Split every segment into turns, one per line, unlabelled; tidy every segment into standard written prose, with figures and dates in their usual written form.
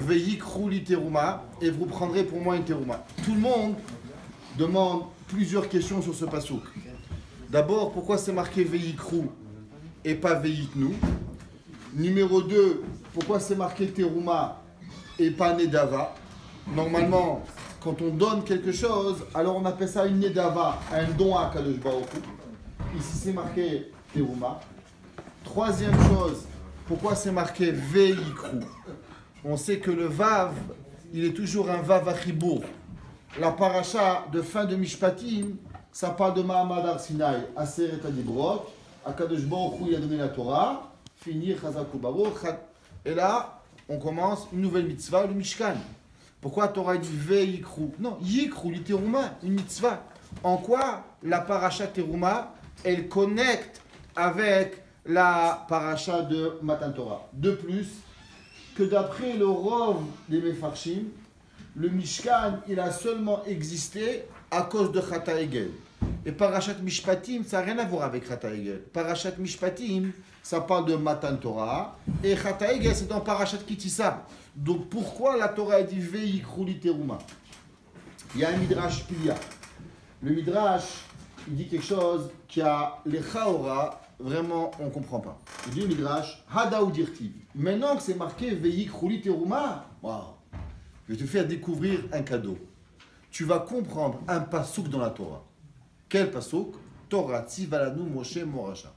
Veikru li teruma, et vous prendrez pour moi une teruma. Tout le monde demande plusieurs questions sur ce passouk. D'abord, pourquoi c'est marqué Veikru et pas Veiknu? Numéro 2, pourquoi c'est marqué teruma et pas nedava? Normalement, quand on donne quelque chose, alors on appelle ça une nedava, un don à Kadosh Baruch Hu. Ici, c'est marqué teruma. Troisième chose, pourquoi c'est marqué Veikru? On sait que le Vav, il est toujours un Vav Achibour. La paracha de fin de Mishpatim, ça parle de Mahamad Har Sinai, Aseret Adibrot, Akadosh Baruch Hu, il a donné la Torah, finir Chazak Baruch, et là, on commence une nouvelle mitzvah, le Mishkan. Pourquoi la Torah dit Veikru? Non, Yikru, li teruma, une mitzvah. En quoi la paracha teruma, elle connecte avec la paracha de Matan Torah? De plus, que d'après le Rov des Mefarshim, le Mishkan, il a seulement existé à cause de Chata Egel. Et Parashat Mishpatim, ça n'a rien à voir avec Chata Egel. Parashat Mishpatim, ça parle de Matan Torah, et Chata Egel, c'est dans Parashat Kitissa. Donc pourquoi la Torah a dit Veikru li teruma? Il y a un Midrash Pilia. Le Midrash, il dit quelque chose qui a les Chaora, vraiment, on ne comprend pas. Il dit le Midrash, Hada ou Dirtiv. Maintenant que c'est marqué Veikru li teruma, waouh, je vais te faire découvrir un cadeau. Tu vas comprendre un pasouk dans la Torah. Quel pasouk? Torah Tzivalanu Moshe Moracha.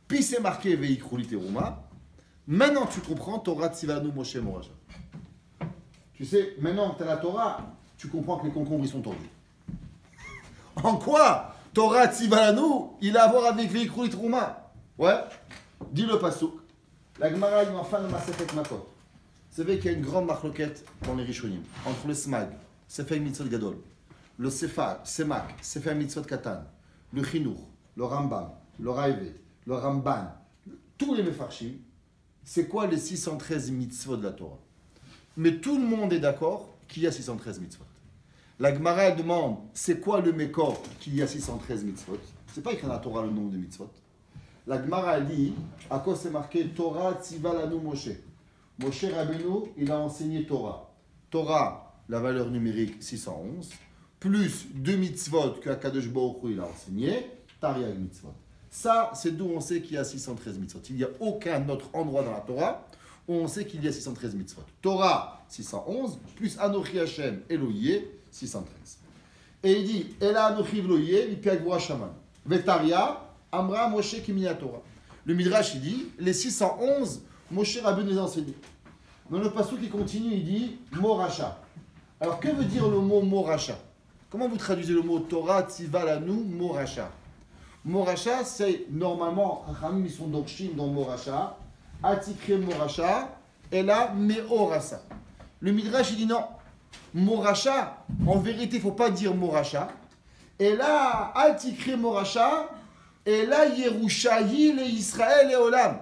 Puis c'est marqué Veikru li teruma. Maintenant tu comprends Torah Tzivalanu Moshe Moracha. Tu sais, maintenant que tu as la Torah, tu comprends que les concombres ils sont tordus. En quoi Torah Tzivalanu, il a à voir avec Veikru li teruma? Ouais, dis le pasouk. La Gemara, il en fin de Masechet Makot. Vous savez qu'il y a une grande marloquette dans les Rishonim, entre le Smag, Sefer Mitzvot Gadol, le Semak, Sefer Mitzvot Katan, le Chinuch, le Rambam, le Raïve, le Ramban, tous les Mefarshim, c'est quoi les 613 mitzvot de la Torah? Mais tout le monde est d'accord qu'il y a 613 mitzvot. La Gemara, elle demande, c'est quoi le Mekor qu'il y a 613 mitzvot? C'est pas écrit dans la Torah le nombre de mitzvot. La Gemara, elle dit, à quoi c'est marqué Torah Tzivalanu Moshe? Moshe Rabbeinu, il a enseigné Torah. Torah, la valeur numérique 611, plus 2 mitzvot que Akadosh Baruch Hu il a enseigné, Tariag mitzvot. Ça, c'est d'où on sait qu'il y a 613 mitzvot. Il n'y a aucun autre endroit dans la Torah où on sait qu'il y a 613 mitzvot. Torah, 611, plus Anochi Hashem, Elohié, 613. Et il dit, Ela Anochi Elohié, Mipiagvoa Shaman. Vetaria, Amra Moshe Kimina Torah. Le Midrash, il dit, les 611, Moshe Rabbeinu les a enseignés. Dans le passage qui continue, il dit Moracha. Alors, que veut dire le mot Moracha? Comment vous traduisez le mot Torah Tzivalanu Moracha? Moracha, c'est normalement, ils sont d'Orshim dans Moracha, Atikre Moracha, et là, Meorasa. Le Midrash, il dit non. Moracha, en vérité, il ne faut pas dire Moracha. Et là, Atikre Moracha, et là, Yerushahi, et Israël et Olam.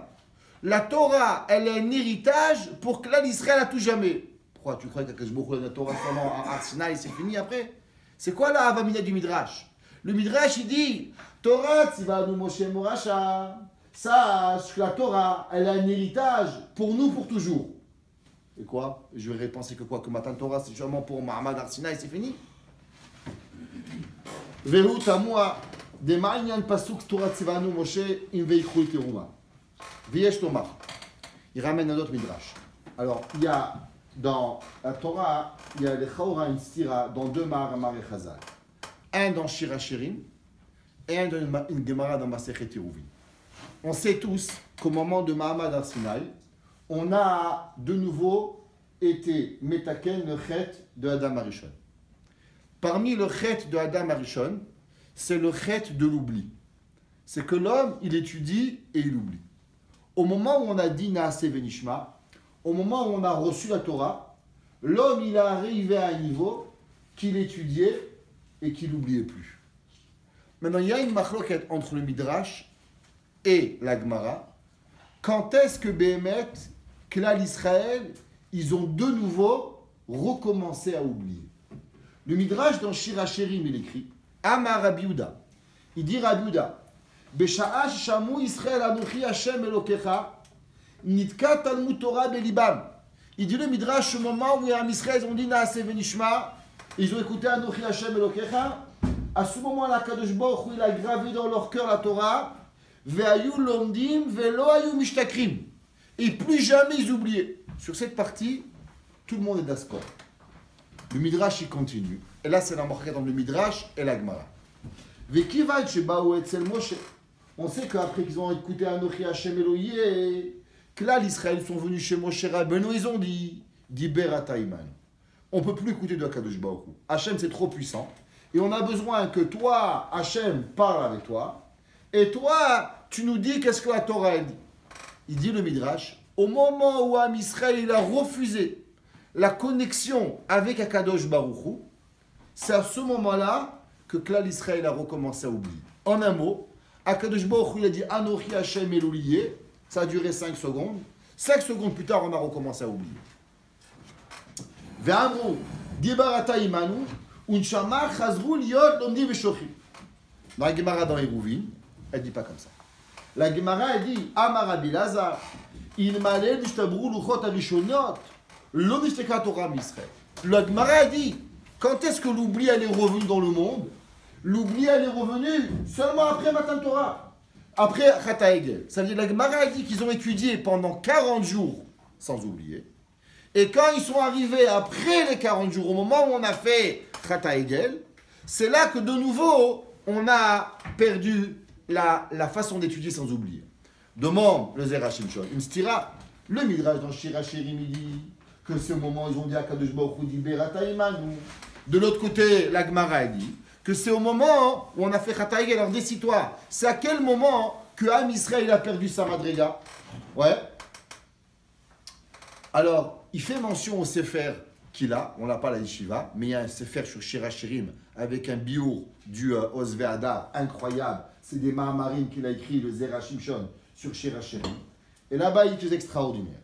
La Torah, elle est un héritage pour que là, l'Israël a tout jamais. Pourquoi tu crois que beaucoup de la Torah seulement à Arsinaï, c'est fini après? C'est quoi la Havamina du Midrash? Le Midrash, il dit Torah, Tzivanu Moshe Moracha. Sache que la Torah, elle a un héritage pour nous pour toujours. Et quoi? Je vais penser que quoi? Que Matan Torah, c'est seulement pour Mahamad Har Sinai, c'est fini? Vehu Tamua, de Ma'inyan Pasuk Torah Tzivanu Moshe, in Veikru li teruma. Viesh Thomas, il ramène un autre midrash. Alors, il y a dans la Torah, il y a les Chaora et Stira dans 2 Mahamar et Chazal. Un dans Shira Shirim et un dans une Gemara dans Masechet Eruvin. On sait tous qu'au moment de Mahamad Har Sinai, on a de nouveau été metaken le chet de Adam Arishon. Parmi le chet de Adam Arishon, c'est le chet de l'oubli. C'est que l'homme, il étudie et il oublie. Au moment où on a dit Naaseh Venishma, au moment où on a reçu la Torah, l'homme il est arrivé à un niveau qu'il étudiait et qu'il n'oubliait plus. Maintenant, il y a une machloket entre le Midrash et la Gemara. Quand est-ce que Béhémet, Klal Israël, ils ont de nouveau recommencé à oublier? Le Midrash dans Shira Shirim, il écrit Amar Rabbi Yehuda. Il dit Rabbi Yehuda Besha'a shamu Israël anochi Hashem Elokecha nitka Talmud Torah belibam Il dit le Midrash, au moment où les Israël ils ont dit Naase Venishma, ils ont écouté Anochi Hashem Elokecha, à ce moment-là, Kadosh Baruch Hu, il a gravé dans leur cœur la Torah, Ve'ayu lomdim ve'lo ayu mishtakrim. Et plus jamais ils oubliaient. Sur cette partie, tout le monde est d'accord. Le Midrash, il continue. Et là, c'est la marque dans le Midrash et la Gemara. Ve'kivad shebaou etzel Moshe. On sait qu'après qu'ils ont écouté Anochi Hashem Elohieh, que là, l'Israël sont venus chez Moshe Rabbeinu, ils ont dit, Diber Ataiman. On ne peut plus écouter de Kadosh Baruch Hu. Hashem, c'est trop puissant. Et on a besoin que toi, Hashem, parle avec toi. Et toi, tu nous dis qu'est-ce que la Torah dit. Il dit le Midrash, au moment où Am Israël il a refusé la connexion avec Akadosh Baruch Hu, c'est à ce moment-là que Klal Israël a recommencé à oublier. En un mot, Akadosh Baruch Hu il a dit Anochi Hashem Elohieh, ça a duré 5 secondes. 5 secondes plus tard, on a recommencé à oublier. Ve'amru, Dibarata imanu, unshama chazru liot lomdi veshochim. Dans la Gemara dans Eruvin, elle ne dit pas comme ça. La Gemara, elle dit Amar Rabbi Lazar, il malé nishtabru luchot arishonot, lo nishteka Torah misraël. La Gemara, elle dit quand est-ce que l'oubli elle est revenu dans le monde? L'oubli elle est revenu seulement après Matan Torah. Après Chata Egel. Ça veut dire la Gemara a dit qu'ils ont étudié pendant 40 jours sans oublier. Et quand ils sont arrivés après les 40 jours, au moment où on a fait Chata Egel, c'est là que de nouveau, on a perdu la façon d'étudier sans oublier. Demande le Zera Shimshon. Une stira. Le Midrash dans Shira Shirim, il dit que c'est au moment où ils ont dit à Kadosh Baruch Hu Diberata imanu. De l'autre côté, la Gemara a dit que c'est au moment où on a fait Chata Egel. Alors décide-toi, c'est à quel moment que Am Israël a perdu sa madriga? Ouais. Alors, il fait mention au Sefer qu'il a, on l'a pas à la Yeshiva, mais il y a un Sefer sur Shira Shirim avec un biour du Osve Hadar incroyable. C'est des Mahamarim qu'il a écrit, le Zera Shimshon, sur Shira Shirim. Et là-bas, il est extraordinaire.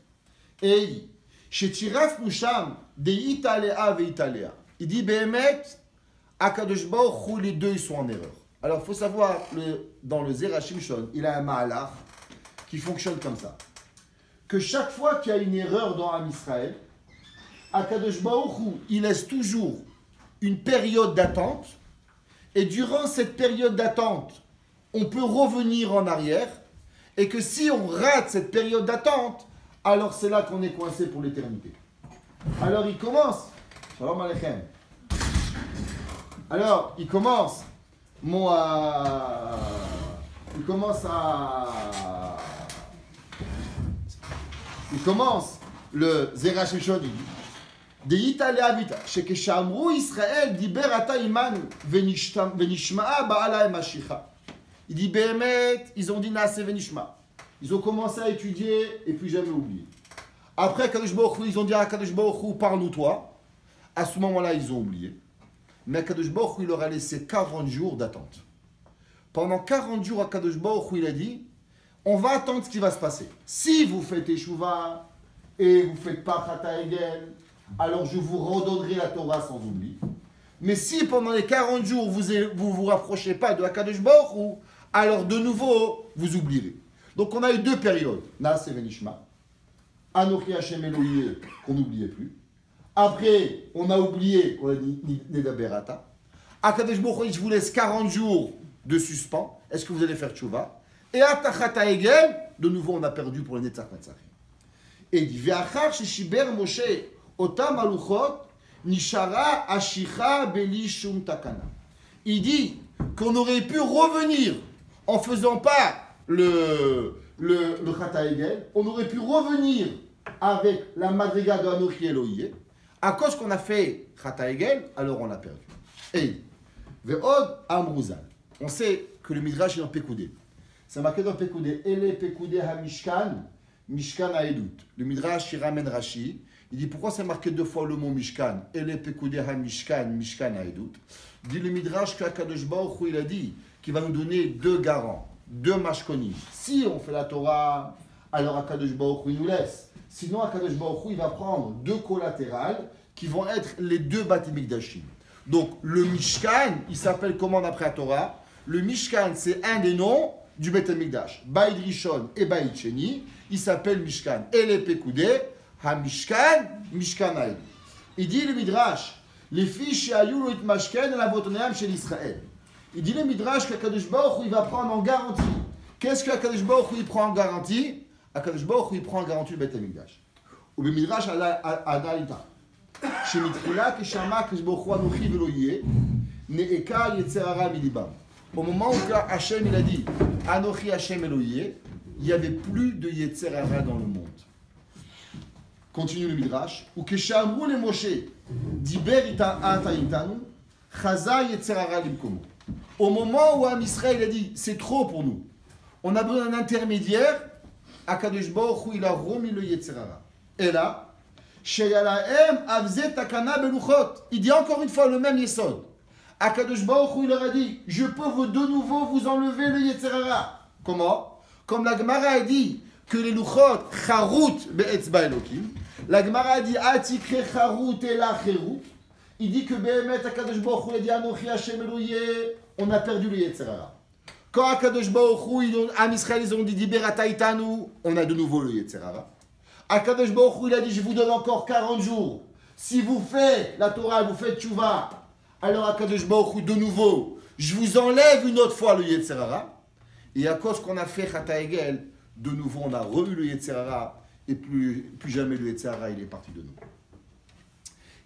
Et il dit, chez Tiraf Musham, de Italea ve Italea. Il dit, Behemet, Akadosh Baruch Hu, les deux ils sont en erreur. Alors il faut savoir, dans le Zera Shimshon, il a un Mahalach qui fonctionne comme ça. Que chaque fois qu'il y a une erreur dans Am Israël, Akadosh Baruch Hu, il laisse toujours une période d'attente. Et durant cette période d'attente, on peut revenir en arrière. Et que si on rate cette période d'attente, alors c'est là qu'on est coincé pour l'éternité. Alors il commence. Shalom Aleichem. Alors, il commence il commence le Zera Shimshon de Italea Vita, chez Keshamru Israël diber ata imanu venishma'a ba'ala mashicha. Il dit Behemet, ils ont dit Naase venishma. Ils ont commencé à étudier et puis jamais oublié. Après Kadosh Baruch Hu, ils ont dit à Kadosh Baruch Hu, parle-nous toi. À ce moment-là, ils ont oublié. Mais Kadosh Baruch Hu, il leur a laissé 40 jours d'attente. Pendant 40 jours, Kadosh Baruch Hu, il a dit, on va attendre ce qui va se passer. Si vous faites Teshuvah et vous ne faites pas Chata Egel, alors je vous redonnerai la Torah sans oubli. Mais si pendant les 40 jours, vous ne vous rapprochez pas de Kadosh Baruch Hu, alors de nouveau, vous oublierez. Donc on a eu 2 périodes. Naase Venishma, Anochi Hashem Elohieh, qu'on n'oubliait plus. Après, on a oublié qu'on a dit Neda Berata. Akadosh Baruch Hu, je vous laisse 40 jours de suspens. Est-ce que vous allez faire tchouva? Et à Chata Egel, de nouveau, on a perdu pour le Netzach Netzachim. Et il dit Ve'achar sheshiber Moshe otam aluchot nishara ashicha beli shum takana. Il dit qu'on aurait pu revenir en faisant pas le Chata Egel, on aurait pu revenir avec la madriga de Anochi Elohieh. À cause qu'on a fait Chata Egel, alors on a perdu. Et Ve'od Amruzal. On sait que le Midrash est dans Pekoudé. C'est marqué dans Pekoudé. Ele Pekoudé ha-Mishkan, Mishkan ha-Edut. Le Midrash, il ramène Rashi. Il dit pourquoi c'est marqué 2 fois le mot Mishkan? Ele Pekoudé ha-Mishkan, Mishkan ha-Edut. Il dit le Midrash qu'Akadosh Baruch Hu, il a dit qu'il va nous donner 2 garants, 2 mashkonim. Si on fait la Torah, alors Akadosh Baruch Hu, il nous laisse. Sinon, Akadosh Baruch Hu, il va prendre 2 collatérales qui vont être les 2 Bati Mikdashim. Donc, le Mishkan, il s'appelle comment d'après la Torah? Le Mishkan, c'est un des noms du Beit HaMikdash. Baïd Rishon et Baïd Sheni, il s'appelle Mishkan. Et les Pekoudé, ha-mishkan, mishkanaï. Il dit le Midrash, les fiches chez Ayou et Mashken, la botonéam chez l'Israël. Il dit le Midrash qu'Akadosh Baruch Hu, il va prendre en garantie. Qu'est-ce qu'Akadosh Baruch Hu, il prend en garantie? Akadosh Baruch Hu, il prend en garantie le Beth HaMikdash. Ou le Midrash Adalita. Chez Mitrila, Keshama, Akadosh Baruch Hu, Anochi Veloye, Ne'eka Yetzerara Milibam. Au moment où Hachem, il a dit Anochi Hachem Eloye, il n'y avait plus de Yetzerara dans le monde. Continue le Midrash. Ou Keshamru le Moshe, Diber ata itanu, Chaza Yetzerara limkomo. Au moment où Am Israël a dit c'est trop pour nous, on a besoin d'un intermédiaire, Akadosh Baruch Hu, il a remis le Yetzerara. Et là, Sheyalahem avzet takana beluchot. Il dit encore une fois le même Yesod. Akadosh Baruch Hu, il leur a dit je peux de nouveau vous enlever le Yetzerara. Comment? Comme la Gemara a dit que les luchot charut be'etzba elokim. La Gemara a dit atikre charut ela cherut. Il dit que Behemet Akadosh Baruch Hu a dit Anochi Hashem Eloye, on a perdu le Yetzerara. Quand Akadosh Baruch Hu, Am Israël, ils ont dit Diberata Itanu, on a de nouveau le Yetzerara. Akadosh Baruch Hu, il a dit je vous donne encore 40 jours. Si vous faites la Torah, vous faites Tchouva, alors Akadosh Baruch Hu, de nouveau, je vous enlève une autre fois le Yetzerara. Et à cause qu'on a fait Chata Egel, de nouveau on a revu le Yetzerara, et plus jamais le Yetzerara, il est parti de nous.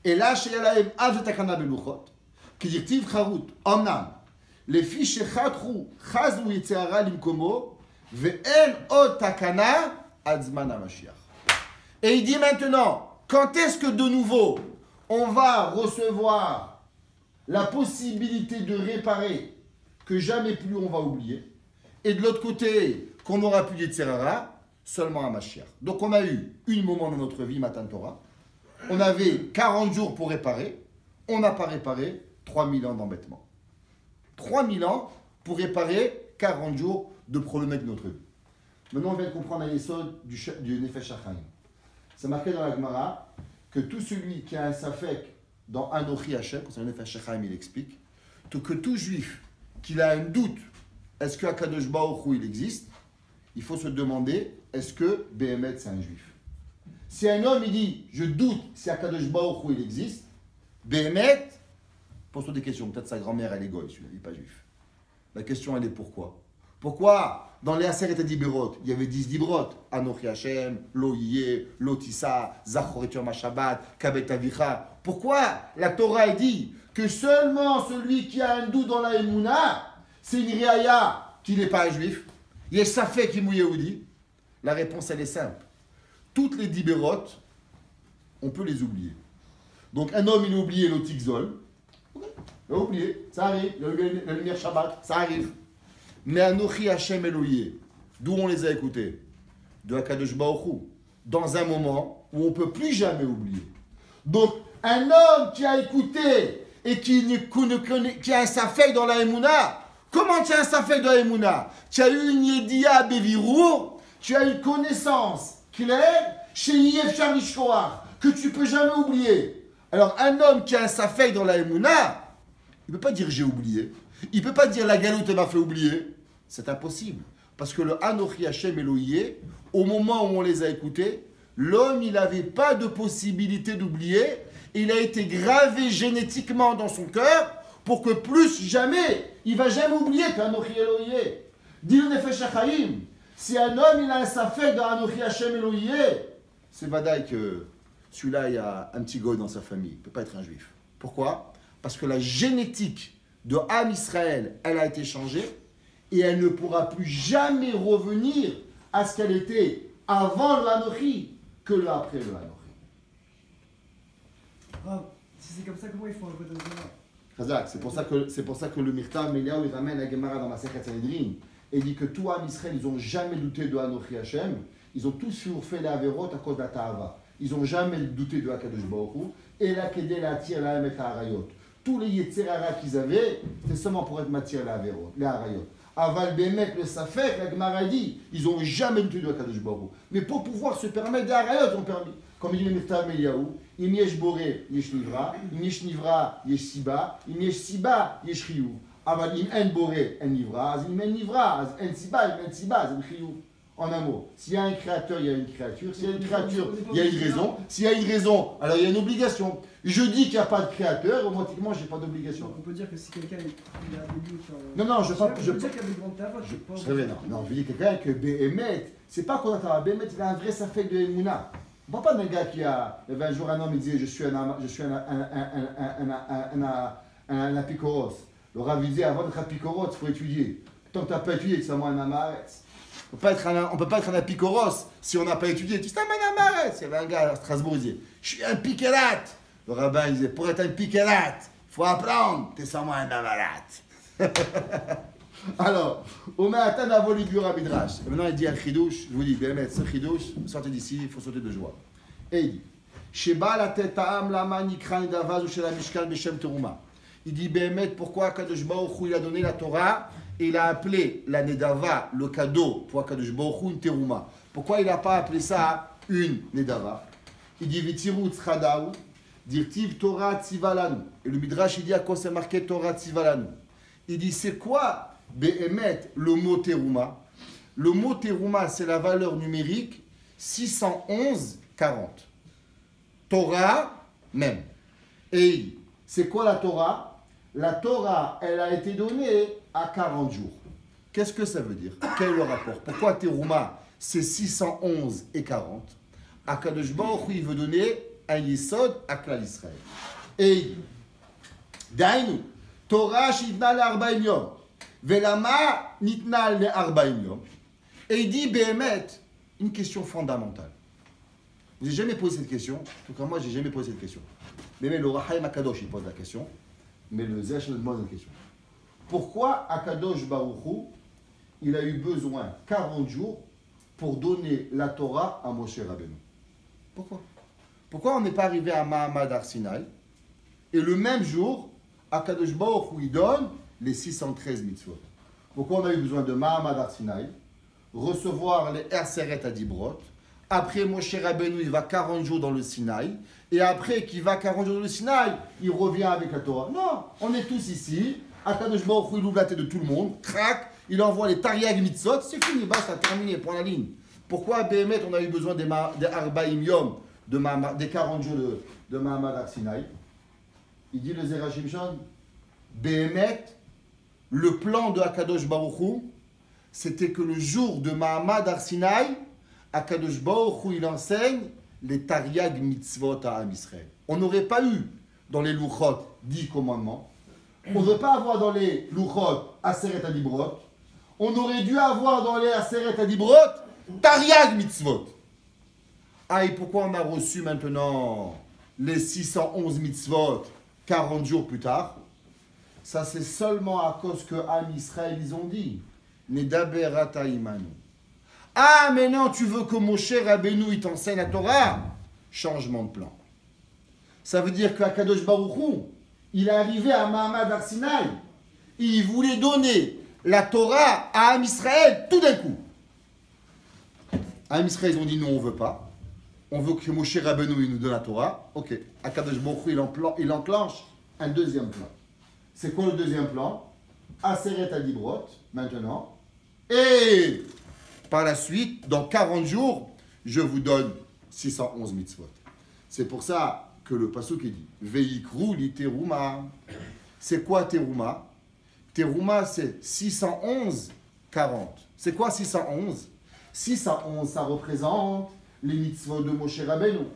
Et là, chez Yalahem, Av Takana Beluchot, qui dit Tiv Charut, Omnam, les fiches Chatru, Chazou Yetzerara Limkomo, Ve'en Od Takana, Adzman HaMashiach. Et il dit maintenant, quand est-ce que de nouveau, on va recevoir la possibilité de réparer, que jamais plus on va oublier, et de l'autre côté, qu'on n'aura plus Yetzerara, seulement à Mashiach. Donc on a eu un moment dans notre vie, Matan Torah, on avait 40 jours pour réparer, on n'a pas réparé 3000 ans d'embêtement. 3000 ans pour réparer 40 jours de problématiques de notre vie. Maintenant on vient de comprendre la yesod du Nefesh HaChaim. C'est marqué dans la Gemara que tout celui qui a un safek dans Anochi Hashem, quand c'est le Nefesh HaChaim, il explique, que tout juif qui a un doute, est-ce que Akadosh Baruch Hu il existe, il faut se demander, est-ce que Behemet c'est un juif? Si un homme il dit, je doute si Akadosh Baruch Hu il existe, Behemet, pose-toi des questions, peut-être sa grand-mère elle est goy, celui-là il n'est pas juif. La question elle est pourquoi? Pourquoi dans les Aseret Diberot, il y avait 10 Dibrot, Anochi Hashem, Lo Yeh, Lo Tissa, Zachor et Yom HaShabbat, Kabet Avicha. Pourquoi la Torah dit que seulement celui qui a un doute dans la Emouna, c'est une riaya qui n'est pas un juif? Il y a Safek qui mouille Yehudi. La réponse elle est simple. Toutes les Diberot, on peut les oublier. Donc un homme il a oublié le Tikzol, il a oublié, ça arrive, la lumière Shabbat, ça arrive. Mais Anochi Hashem Eloye, d'où on les a écoutés? De Akadosh Baruch Hu, dans un moment où on ne peut plus jamais oublier. Donc un homme qui a écouté et qui a un safek dans la Emouna, comment tu as un safek dans la Emouna? Tu as eu une Yediya Bevirour, tu as une connaissance claire chez Yef Charlishkoar, que tu ne peux jamais oublier. Alors un homme qui a un safek dans la Emouna, il ne peut pas dire j'ai oublié. Il ne peut pas dire la galoute m'a fait oublier. C'est impossible. Parce que le Anochi Hashem Eloye, au moment où on les a écoutés, l'homme, il n'avait pas de possibilité d'oublier. Il a été gravé génétiquement dans son cœur pour que plus jamais, il ne va jamais oublier qu'Anochi Eloye. Dit le Nefesh HaChaim, si un homme il a un safek dans Anochi Hashem Eloye, c'est vadaï que celui-là, il y a un petit goy dans sa famille. Il ne peut pas être un juif. Pourquoi? Parce que la génétique de Am Israël, elle a été changée et elle ne pourra plus jamais revenir à ce qu'elle était avant le Hanochi que là après le Hanochi.
Ah, si c'est comme ça, comment ils font un peu de
Chazak, c'est pour ça que le Mirtam Eliyahu il ramène la Gemara dans Masechet Sanhedrin et dit que tout Am Israël, ils n'ont jamais douté de Hanochi Hashem, ils ont tous fait la Averot à cause de la Ta'ava. Ils n'ont jamais douté de Hakadosh Baruch Hu et la Kedé, la Tir, la Emet, la Harayot. Tous les Yetzerara qu'ils avaient, c'était seulement pour être matière les Harayot. Aval Bemet, le Safek, la Gemara dit, ils n'ont jamais douté de Hakadosh Baruch Hu. Mais pour pouvoir se permettre des Harayot, ils ont permis. Comme il dit le Mirtam Eliyahu, im yesh boré, yesh nivra, im yesh nivra, yesh siba, im yesh siba, yesh chiyuv. Aval im en boré, en nivra, az im en nivra, az en siba, az en chiyuv. En un mot, s'il y a un créateur, il y a une créature. S'il y a une créature, il y a une raison. S'il y a une raison, alors il y a une obligation. Je dis qu'il n'y a pas de créateur, automatiquement, je n'ai pas d'obligation.
On peut dire que si quelqu'un il a des doutes.
Non, je ne veux pas.
Je peux dire qu'il y a des grandes tavotes.
Je reviens, non, je veux dire quelqu'un que Béhémet, c'est pas qu'on attend. Béhémet, il a un vrai safek de Emouna. On ne parle pas d'un gars qui a, il y avait un jour un homme, il disait, je suis un apikoros. Le Rav disait, avant d'être apikoros, il faut étudier. Tant que tu n'as pas étudié, tu es seulement un amaretz. On ne peut pas être un apikoros si on n'a pas étudié. Tu es un amaretz. Il y avait un gars à Strasbourg, il disait, je suis un piquerat. Le rabbin il disait, pour être un piquerat, il faut apprendre. Tu es seulement un amaret. Alors, on met un tanavo ligur à Midrash. Et maintenant, il dit un chidouche. Je vous dis, bien mettre ce chidouche, sortez d'ici, il faut sauter de joie. Et il dit, Sheba la tête ta'am lama nikran davaz ou chez la mishkan beshem teruma. Il dit, Béhémet, pourquoi Kadosh Baruch Hu il a donné la Torah et il a appelé la Nedava, le cadeau, pour Kadosh Baruch Hu, une teruma. Pourquoi il n'a pas appelé ça une Nedava? Il dit, Vitiru tzchadaou, dirtiv Torah tzivalanu. Et le Midrash, il dit à quoi c'est marqué Torah tzivalanu. Il dit, c'est quoi Béhémet, le mot teruma? Le mot teruma, c'est la valeur numérique 611, 40. Torah, même. Et c'est quoi la Torah? La Torah, elle a été donnée à 40 jours. Qu'est-ce que ça veut dire? Quel est le rapport? Pourquoi teruma, c'est 611 et 40? Akadosh Baruch Hu, il veut donner un yesod à Klal Israël. Et Dainu, Torah shitna le-40 yom, velama nitna le-40 yom. Et il dit, Béhémet, une question fondamentale. Vous n'avez jamais posé cette question. En tout cas, moi, je n'ai jamais posé cette question. Mais le Rahaim Akadosh, il pose la question. Mais le Zech me pose la question. Pourquoi Akadosh Baruch Hu, il a eu besoin 40 jours pour donner la Torah à Moshe Rabbeinu? Pourquoi? Pourquoi on n'est pas arrivé à Mahamad Har Sinaï et le même jour, Akadosh Baruch Hu, il donne les 613 mitzvot? Pourquoi on a eu besoin de Mahamad Har Sinaï, recevoir les Erseret Adibrot, après Moshe Rabbeinu, il va 40 jours dans le Sinaï, et après qu'il va 40 jours dans le Sinaï, il revient avec la Torah? Non, on est tous ici, Akadosh Baruch Hu, il ouvre la tête de tout le monde, crac, il envoie les Tariag Mitzvot, c'est fini, basta, terminé, point la ligne. Pourquoi à Béhémet, on a eu besoin des Arbaim Yom, des 40 jours de Mahamad Har Sinaï? Il dit le Zera Shimshon, Béhémet, le plan de Akadosh Baruch Hu, c'était que le jour de Mahamad Har Sinaï, Akadosh Baruch Hu, il enseigne les Tariag Mitzvot à Am Israël. On n'aurait pas eu dans les Luchot 10 commandements. On ne veut pas avoir dans les Luchot Aseret Adibrot. On aurait dû avoir dans les Aseret Adibrot Tariag Mitzvot. Ah, et pourquoi on a reçu maintenant les 611 Mitzvot 40 jours plus tard? Ça, c'est seulement à cause que Am Israël, ils ont dit Nedaber ata imanu. Ah, mais non, tu veux que Moshe Rabbeinu, il t'enseigne la Torah? Changement de plan. Ça veut dire qu'Akadosh Baruch Hu, il est arrivé à Mahamad Har Sinaï, il voulait donner la Torah à Am Israël tout d'un coup. Am Israël, ils ont dit non, on ne veut pas. On veut que Moshe Rabbeinu, il nous donne la Torah. Ok, Akadosh Baruch Hu, il enclenche un deuxième plan. C'est quoi le deuxième plan? Aseret Adibrot, maintenant. Et par la suite, dans 40 jours, je vous donne 611 mitzvot. C'est pour ça que le pasuk est dit Veikru li teruma. C'est quoi teruma? Teruma, c'est 611, 40. C'est quoi 611? 611, ça représente les mitzvot de Moshe Rabbeinu.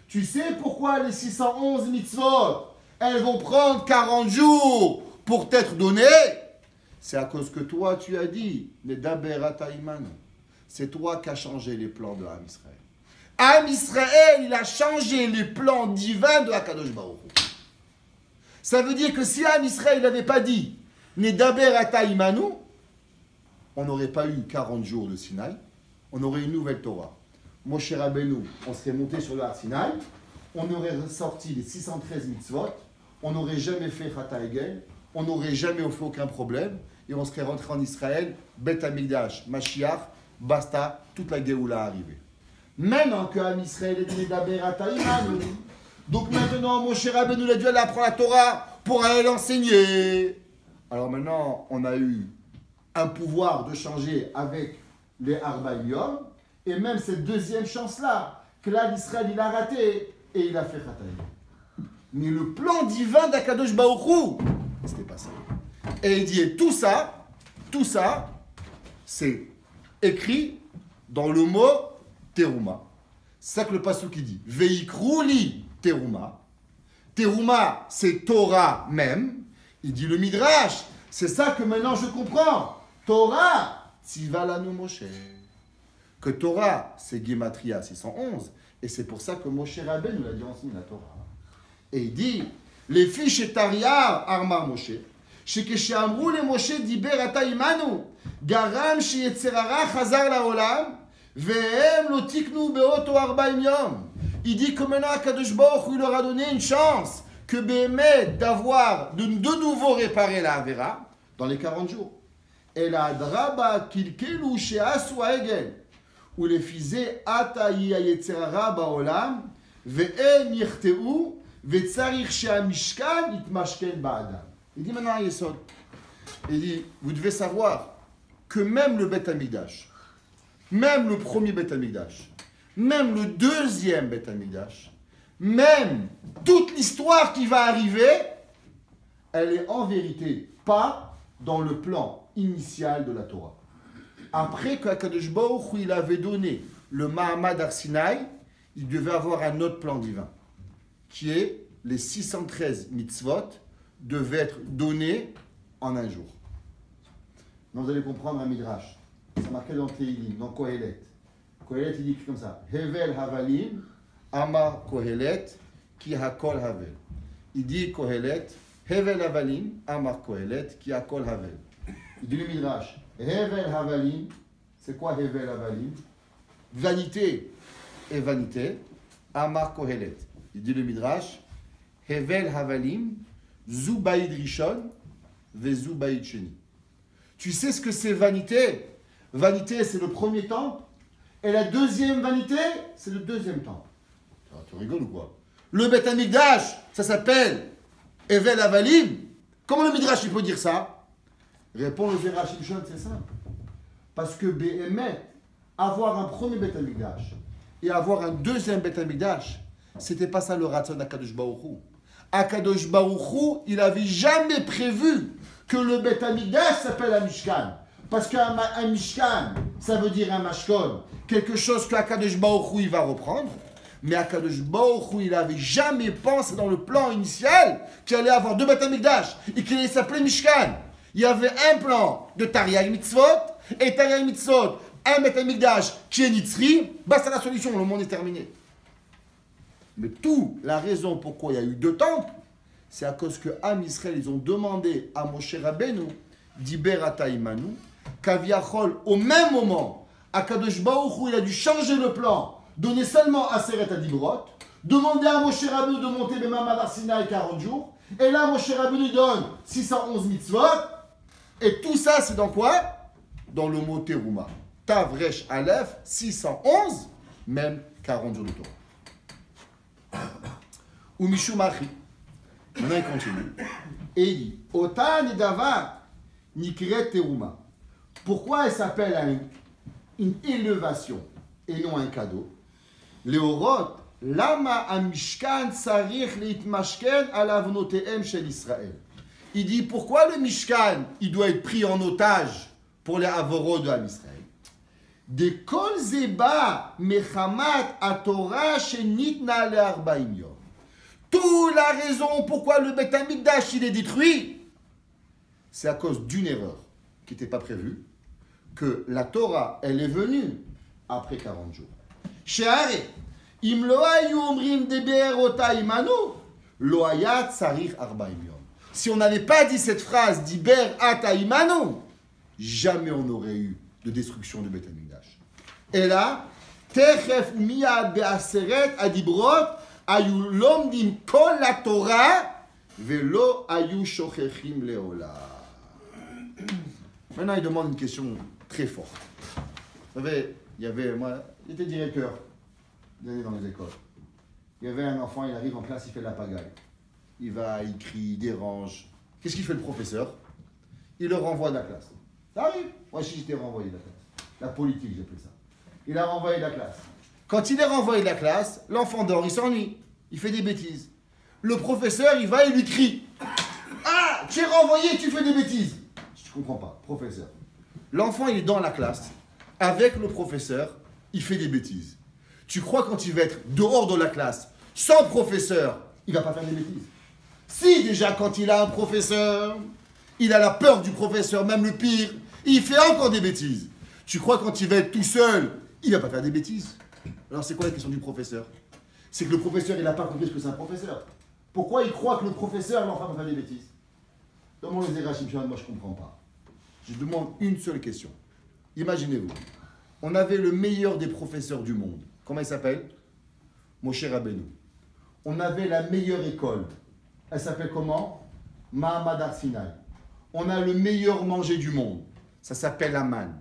Tu sais pourquoi les 611 mitzvot, elles vont prendre 40 jours pour t'être données? C'est à cause que toi, tu as dit Nedaber ata imanu. C'est toi qui as changé les plans de Am Israël. Am Israël, il a changé les plans divins de Akadosh Baruch Hu. Ça veut dire que si Am Israël n'avait pas dit Nedaber ata imanu, on n'aurait pas eu 40 jours de Sinaï, on aurait une nouvelle Torah. Moshe Rabbeinu, on serait monté sur le Har Sinaï, on aurait ressorti les 613 mitzvot, on n'aurait jamais fait Chata Egel, on n'aurait jamais fait aucun problème, et on serait rentré en Israël, Bet Hamikdash, Mashiach, basta, toute la Géoula arrivée. Maintenant que Am Israël est Nedaber ata imanu, donc maintenant Moshe Rabbeinu il a dû aller apprendre la Torah pour aller l'enseigner. Alors maintenant, on a eu un pouvoir de changer avec les Arbaïm Yom, et même cette deuxième chance-là, que là, l'Israël, il a raté, et il a fait Khatayim. Mais le plan divin d'Akadosh Baruch Hu, c'était pas ça. Et il dit, et tout ça, c'est écrit dans le mot Teruma. C'est ça que le pasuk qui dit. Veikrouli Teruma. Teruma, c'est Torah même. Il dit le Midrash. C'est ça que maintenant je comprends. Torah, Tzivalanu Moshe. Que Torah, c'est Gematria 611. Et c'est pour ça que Moshe Rabbeinu nous l'a dit enseigné la Torah. Et il dit, les fiches et Tariar Armar Moshe. שכשאמרו למשה דיבר אתה עמנו, גרם שיצר הרע חזר לעולם, והם לא תיקנו באותו 40 יום. Il dit que maintenant Akadosh Baruch Hu il leur a donné une chance que Bémet d'avoir de nouveau réparé la Avera dans les 40 jours. Et la draba kilkelu she'asu ha'egel ולפיזה עתה יהיה היצר הרע בעולם והם יחטאו וצריך שהמשכן יתמשכן באדם. Il dit maintenant à Yesod, il dit, vous devez savoir que même le Beth Amikdash, même le premier Beth Amikdash, même le deuxième Beth Amikdash, même toute l'histoire qui va arriver, elle est en vérité pas dans le plan initial de la Torah. Après qu'Akadosh Baruch Hu il avait donné le Mahamad Har Sinaï, il devait avoir un autre plan divin, qui est les 613 mitzvot devait être donné en un jour. Donc vous allez comprendre un midrash. C'est marqué dans Teilim, dans Kohelet. Kohelet, il dit comme ça. Hevel havalim, amar Kohelet, ki hakol havel. Il dit Kohelet, Hevel havalim, amar Kohelet, ki hakol havel. Il dit le midrash. Hevel havalim, c'est quoi Hevel havalim? Vanité et vanité, amar Kohelet. Il dit le midrash. Hevel havalim, Zubaïd Rishon, Vezubaïd Sheni. Tu sais ce que c'est vanité? Vanité, c'est le premier temple. Et la deuxième vanité, c'est le deuxième temple. Ah, tu rigoles ou quoi? Le Beth Amikdash, ça s'appelle Evel Avalim. Comment le Midrash il peut dire ça? Répond le Zera Shimshon, c'est simple. Parce que Behemet, avoir un premier Beth Amikdash et avoir un deuxième Beth Amikdash, c'était pas ça le Ratzon Akadosh Baruch Hu. Akadosh Baruch Hu, il n'avait jamais prévu que le Beth Amikdash s'appelle un Mishkan. Parce qu'un Mishkan, ça veut dire un Mashkon. Quelque chose qu'Akadosh Baruch Hu, il va reprendre. Mais Akadosh Baruch Hu, il n'avait jamais pensé dans le plan initial qu'il allait avoir deux Beth Amikdash et qu'il allait s'appeler Mishkan. Il y avait un plan de Tariag Mitzvot et Tariag Mitzvot, un Beth Amikdash qui est Nitzri. Bah, c'est la solution, le monde est terminé. Mais tout, la raison pourquoi il y a eu deux temples, c'est à cause que Am Israël, ils ont demandé à Moshe Rabbeinu, Diber ata imanu, Kaviachol, au même moment, Akadosh Baruch Hu, il a dû changer le plan, donner seulement Aseret Adibrot, demander à Moshe Rabbeinu de monter le Mahamad Har Sinaï 40 jours, et là Moshe Rabbeinu donne 611 mitzvot, et tout ça c'est dans quoi? Dans le mot Teruma. Tavresh Aleph, 611, même 40 jours de Torah. Ou Mishum Achi. Maintenant il continue. Et il dit Otan et Davar Nikret Teruma. Pourquoi elle s'appelle une élévation et non un cadeau? Leorot Lama Amishkan Sarich Leitmashken Alavnoteem Shel Israël. Il dit pourquoi le Mishkan il doit être pris en otage pour les avorot de Am Israël. De kol zeba mechamat atorah shenitna le-40 yom. Toute la raison pourquoi le Beth Amikdash il est détruit, c'est à cause d'une erreur qui n'était pas prévue, que la Torah elle est venue après 40 jours. She'are im lo hayu omrim deber ota imanu lo haya tzarich 40 yom. Si on n'avait pas dit cette phrase diber ata imanu, jamais on n'aurait eu de destruction du Beth Amikdash. Et là, techef miyad be'aseret adibrot ayu lomdim kol la Torah velo ayu shochechim leola. Maintenant, il demande une question très forte. Vous savez, moi, j'étais directeur dans les écoles. Il y avait un enfant, il arrive en classe, il fait de la pagaille. Il va, il crie, il dérange. Qu'est-ce qu'il fait le professeur? Il le renvoie de la classe. Ça arrive. Moi, si j'étais renvoyé de la classe. La politique, j'appelle ça. Il a renvoyé de la classe. Quand il est renvoyé de la classe, l'enfant dort, il s'ennuie. Il fait des bêtises. Le professeur, il va et lui crie. Ah, tu es renvoyé, tu fais des bêtises. Je ne comprends pas, professeur. L'enfant, il est dans la classe. Avec le professeur, il fait des bêtises. Tu crois quand il va être dehors de la classe, sans professeur, il ne va pas faire des bêtises? Si déjà quand il a un professeur, il a la peur du professeur, même le pire, il fait encore des bêtises. Tu crois quand il va être tout seul, il ne va pas faire des bêtises? Alors c'est quoi la question du professeur? C'est que le professeur, il n'a pas compris ce que c'est un professeur. Pourquoi il croit que le professeur, l'enfant va faire des bêtises? Demande les Rachim Shimon, moi je ne comprends pas. Je demande une seule question. Imaginez-vous, on avait le meilleur des professeurs du monde. Comment il s'appelle? Moshe Rabbeinu. On avait la meilleure école. Elle s'appelle comment? Mahamad Har Sinai. On a le meilleur manger du monde. Ça s'appelle Aman.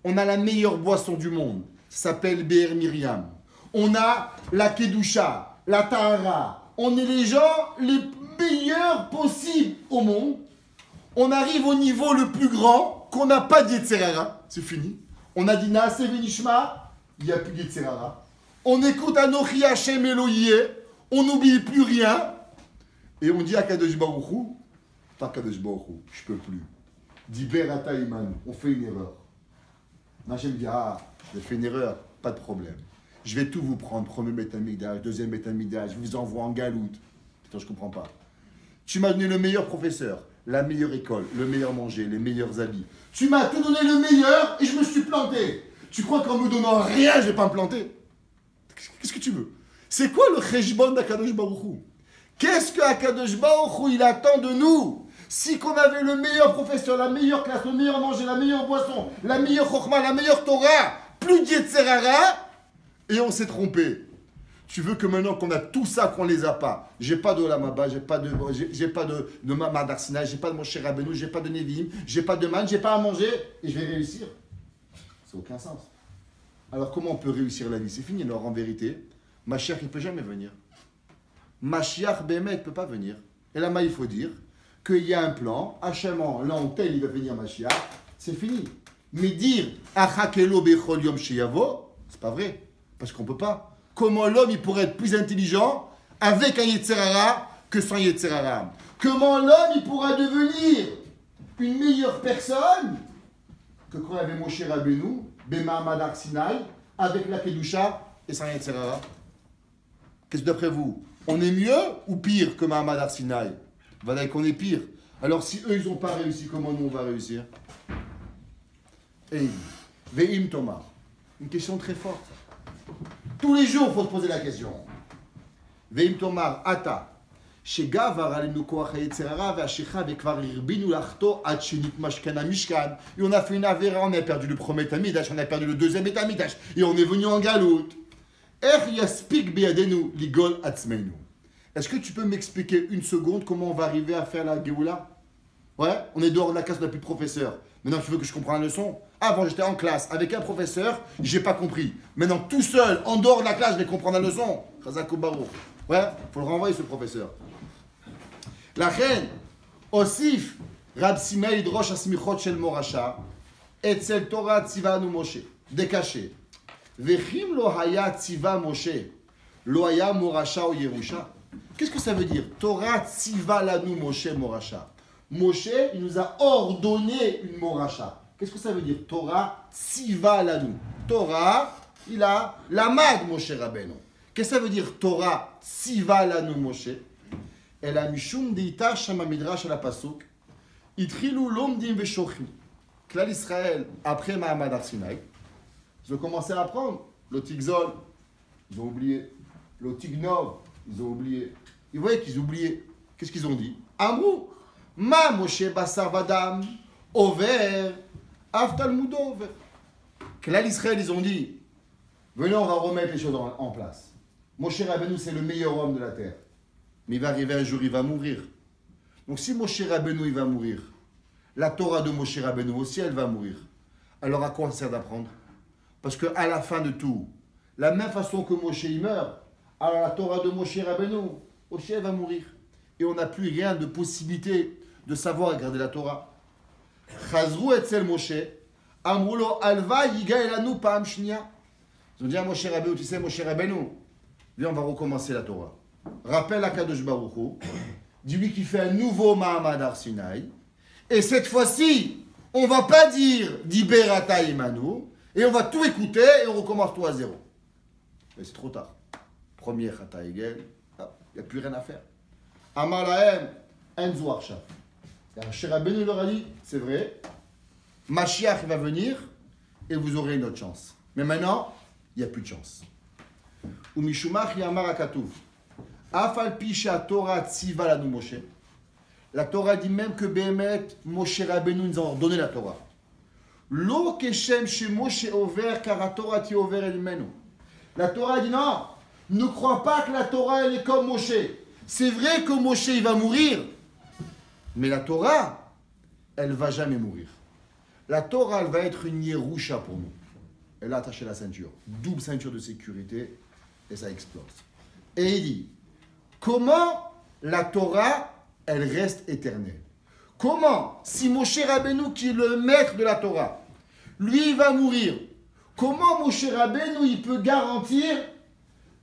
On a la meilleure boisson du monde. Ça s'appelle Be'er Miriam. On a la Kedusha, la Tahara. On est les gens les meilleurs possibles au monde. On arrive au niveau le plus grand, qu'on n'a pas d'Yetzerara. C'est fini. On a dit Naaseh Venishma, il n'y a plus d'Yetzerara. On écoute Anochi Hashem Elohim, on n'oublie plus rien. Et on dit à Kadosh Baruch Hu, pas Kadosh Baruch Hu, je peux plus. Diber Ata Iman, on fait une erreur. Hachem dit, ah, j'ai fait une erreur, pas de problème. Je vais tout vous prendre, premier Beth Amikdash, deuxième Beth Amikdash, je vous envoie en galoute. Putain, je comprends pas. Tu m'as donné le meilleur professeur, la meilleure école, le meilleur manger, les meilleurs habits. Tu m'as tout donné le meilleur et je me suis planté. Tu crois qu'en me donnant rien, je vais pas me planter? Qu'est-ce que tu veux? C'est quoi le cheshbon d'Akadosh Baruch Hu? Qu'est-ce que Akadosh Baruch Hu, il attend de nous? Si qu'on avait le meilleur professeur, la meilleure classe, le meilleur manger, la meilleure boisson, la meilleure chokhma, la meilleure Torah, plus d'Yetzerara, et on s'est trompé. Tu veux que maintenant qu'on a tout ça, qu'on les a pas? J'ai pas de Olam Haba, j'ai pas de Mahamad Har Sinai, j'ai pas de Moshe Rabbeinu, j'ai pas de Nevi'im, j'ai pas de man, j'ai pas à manger, et je vais réussir. Ça n'a aucun sens. Alors comment on peut réussir la vie? C'est fini. Alors en vérité, Mashiach il peut jamais venir. Mashiach Bémet ne peut pas venir. Et là, il faut dire qu'il y a un plan, Hachem, l'an tel il va venir Mashiach, c'est fini. Mais dire Achakelo Bechol Yom Sheyavo, c'est pas vrai, parce qu'on peut pas. Comment l'homme il pourrait être plus intelligent avec un Yetzerara que sans Yetzerara? Comment l'homme il pourra devenir une meilleure personne que quand il y avait Moshe Rabbeinu, Mahamad Har Sinai, avec la Kedusha et sans Yetzerara? Qu'est-ce que d'après vous? On est mieux ou pire que Mahamad Har Sinai? Voilà qu'on est pire. Alors si eux ils n'ont pas réussi, comment nous on va réussir? Et Ve'im Tomar. Une question très forte. Tous les jours il faut se poser la question. Ve'im Tomar, Ata. שגבר עלינו כוח היצר והשכחה וכבר הרבינו לחטוא עד שנתמשכן המשכן. Et on a fait une avéra, on a perdu le premier Beth Amikdash, on a perdu le deuxième Beth Amikdash, et on est venu en galoute. איך יספיק בידינו לגאול עצמנו? Est-ce que tu peux m'expliquer une seconde comment on va arriver à faire la Géoula? Ouais, on est dehors de la classe, on n'a plus de professeur. Maintenant, tu veux que je comprenne la leçon? Avant, j'étais en classe avec un professeur, j'ai pas compris. Maintenant, tout seul, en dehors de la classe, je vais comprendre la leçon. Chazak Baruch. Ouais, faut le renvoyer, ce professeur. La reine, Osif, Rab Simei Idrosh Asmichot Shel Morasha, Etzel Torah Tzivanu Moshe, décaché. Vechim lo haya tziva Moshe, lo haya Morasha ou Yerusha. Qu'est-ce que ça veut dire? Torah tziva lanu Moshe Morasha. Moshe, il nous a ordonné une Morasha. Qu'est-ce que ça veut dire? Torah tziva lanu. Torah, il a l'amad Moshe Rabbeinu. Qu'est-ce que ça veut dire Torah tziva lanu Moshe? Elle a mishum deita shama midrash à la pasuk. Itchilu lomdim veshochim. Klal Israël, après Mahamad Har Sinai, ils ont commencé à apprendre. Le Tigzol, ils ont oublié. Le Tignov, ils ont oublié. Ils voyaient qu'ils oubliaient. Qu'est-ce qu'ils ont dit? Amrou, ma Moshe basar vadam, over, av talmudo over. Klal Israël, ils ont dit, venez, on va remettre les choses en place. Moshe Rabbeinu, c'est le meilleur homme de la terre. Mais il va arriver un jour, il va mourir. Donc si Moshe Rabbeinu, il va mourir, la Torah de Moshe Rabbeinu aussi, elle va mourir. Alors à quoi ça sert d'apprendre? Parce qu'à la fin de tout, la même façon que Moshe il meurt, alors la Torah de Moshe Rabbeinu aussi elle va mourir. Et on n'a plus rien de possibilité de savoir et garder la Torah. Chazrou etzel Moshe, Amroulo alva yiga elanu pa'am shnia. Ils ont dit à Moshe Rabbeinu, tu sais, Moshe Rabbeinu, viens, on va recommencer la Torah. Rappelle à Kadosh Baruch Hu, dis-lui qu'il fait un nouveau Mahamad Har Sinai. Et cette fois-ci, on va pas dire Diberata Imanu, et on va tout écouter et on recommence tout à zéro. Mais c'est trop tard. Premier Chata Egel, il n'y a plus rien à faire. Amar Lahem, Enzu Arshav. Moshe Rabbeinu leur a dit, c'est vrai, Mashiach va venir et vous aurez une autre chance. Mais maintenant, il n'y a plus de chance. Umishumach Yamar Akatuv. Afal Pisha Torah Tziva Lanu Moshe. La Torah dit même que Behemet, Moshe Rabbeinu nous a ordonné la Torah. Lo Keshem She Moshe Over Kara Torah Ti Over Elmenu. La Torah dit non, ne crois pas que la Torah elle est comme Moshe. C'est vrai que Moshe il va mourir, mais la Torah, elle va jamais mourir. La Torah, elle va être une Yerusha pour nous. Elle a attaché la ceinture, double ceinture de sécurité, et ça explose. Et il dit, comment la Torah, elle reste éternelle? Comment, si Moshe Rabbeinu, qui est le maître de la Torah, lui, il va mourir, comment Moshe Rabbeinu, il peut garantir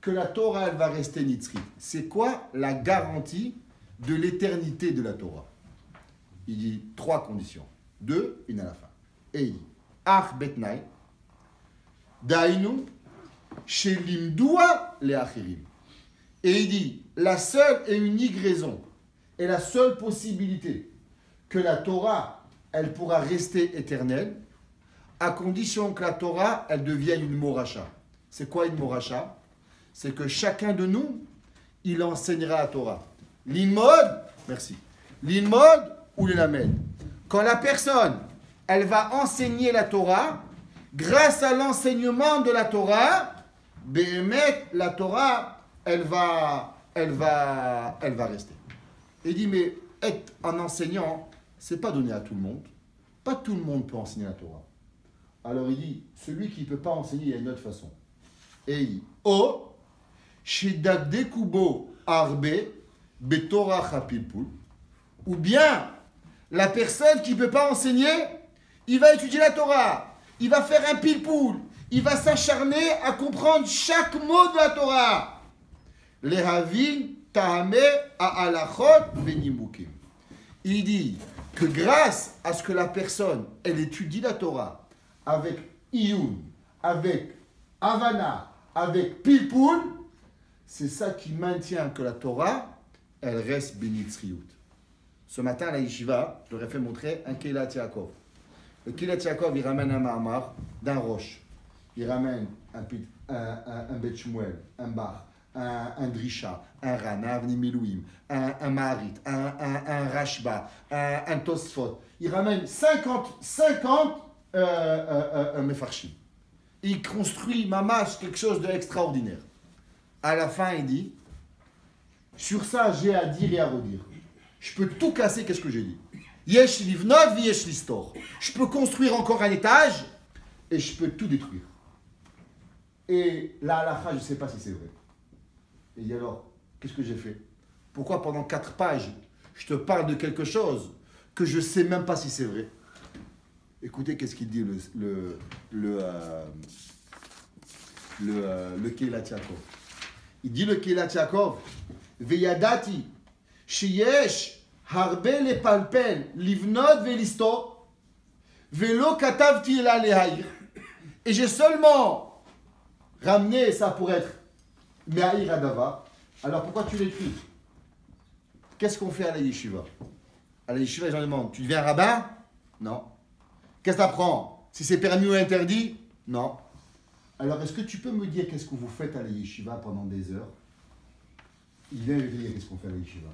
que la Torah, elle va rester nitzrit? C'est quoi la garantie de l'éternité de la Torah? Il dit 3 conditions. 2, il y en a à la fin. Et il dit, Ach betnai, dainu, shelimdoua le achirim. Et il dit, la seule et unique raison, et la seule possibilité que la Torah, elle pourra rester éternelle, à condition que la Torah, elle devienne une moracha. C'est quoi une moracha? C'est que chacun de nous, il enseignera la Torah. L'imod, merci. L'imod ou l'elamed. Quand la personne, elle va enseigner la Torah, grâce à l'enseignement de la Torah, Behemet, la Torah, elle va rester. Il dit, mais être un enseignant, c'est pas donné à tout le monde. Pas tout le monde peut enseigner la Torah. Alors il dit, celui qui ne peut pas enseigner, il y a une autre façon. Et il dit, oh, Shedakdekubo arbe, betorah chapilpul, ou bien la personne qui ne peut pas enseigner, il va étudier la Torah, il va faire un pilpoul, il va s'acharner à comprendre chaque mot de la Torah. Lehavin tahame ha'alachot venimukim. Il dit que grâce à ce que la personne, elle étudie la Torah avec iyun, avec havana, avec pilpoul, c'est ça qui maintient que la Torah, elle reste benitzriout. Ce matin à la yeshiva, je leur ai fait montrer un Keilat Yaakov. Le Keilat Yaakov, il ramène un Mahamar d'un roche. Il ramène un Bet Shmuel, un Bar, un Drisha, un Ran, un Avni Milouim, un Maharit, un Rashba, un Tosfot. Il ramène 50 Mefarshim. Il construit mamash quelque chose d'extraordinaire. À la fin, il dit, sur ça, j'ai à dire et à redire. Je peux tout casser, qu'est-ce que j'ai dit? Yesh livnot v'yesh listor. Je peux construire encore un étage et je peux tout détruire. Et la halakha, je ne sais pas si c'est vrai. Et il dit alors, qu'est-ce que j'ai fait? Pourquoi pendant 4 pages, je te parle de quelque chose que je ne sais même pas si c'est vrai? Écoutez, qu'est-ce qu'il dit le Keilat Yaakov. Il dit le Keilat Yaakov, Veyadati, Sheyesh, Harbe le palpel, Livnot velisto, Velo katavti la lehaïr. Et j'ai seulement ramené ça pour être Mehaïr Adava. Alors pourquoi tu l'écris? Qu'est-ce qu'on fait à la yeshiva? À la yeshiva, les gens demandent, tu deviens rabbin? Non. Qu'est-ce que tu apprends? Si c'est permis ou interdit? Non. Alors, est-ce que tu peux me dire qu'est-ce que vous faites à la yeshiva pendant des heures? Il vient lui dire qu'est-ce qu'on fait à la yeshiva.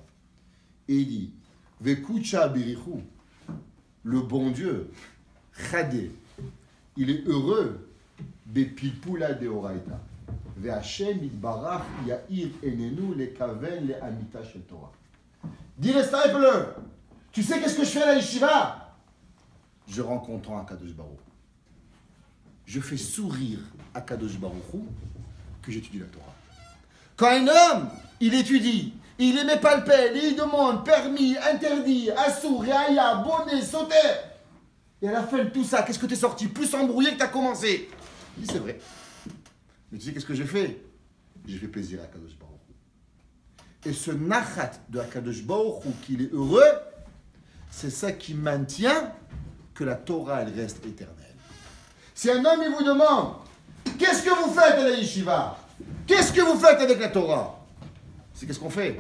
Et il dit, Vekucha birichu, le bon Dieu, Chadé, il est heureux, Bepilpula de Oraita. Ve'Hashem itbarach ya'ir enenu le kaven le amita shel Torah. Dis les disciples, tu sais qu'est-ce que je fais à la yeshiva? Je rends content à Kadosh Baruch. Je fais sourire à Kadosh Baruch que j'étudie la Torah. Quand un homme, il étudie, il émet pas le pelle, il demande permis, interdit, assour, réaïa, bonnet, sauter. Et à la fin de tout ça, qu'est-ce que tu es sorti plus embrouillé que tu as commencé. Il dit, c'est vrai. Mais tu sais qu'est-ce que j'ai fait? J'ai fait plaisir à Kadosh Baruch Hu. Et ce nachat de Kadosh Baruch Hu, qu'il est heureux, c'est ça qui maintient que la Torah, elle reste éternelle. Si un homme, il vous demande, qu'est-ce que vous faites à la yeshiva? Qu'est-ce que vous faites avec la Torah? C'est qu'est-ce qu'on fait?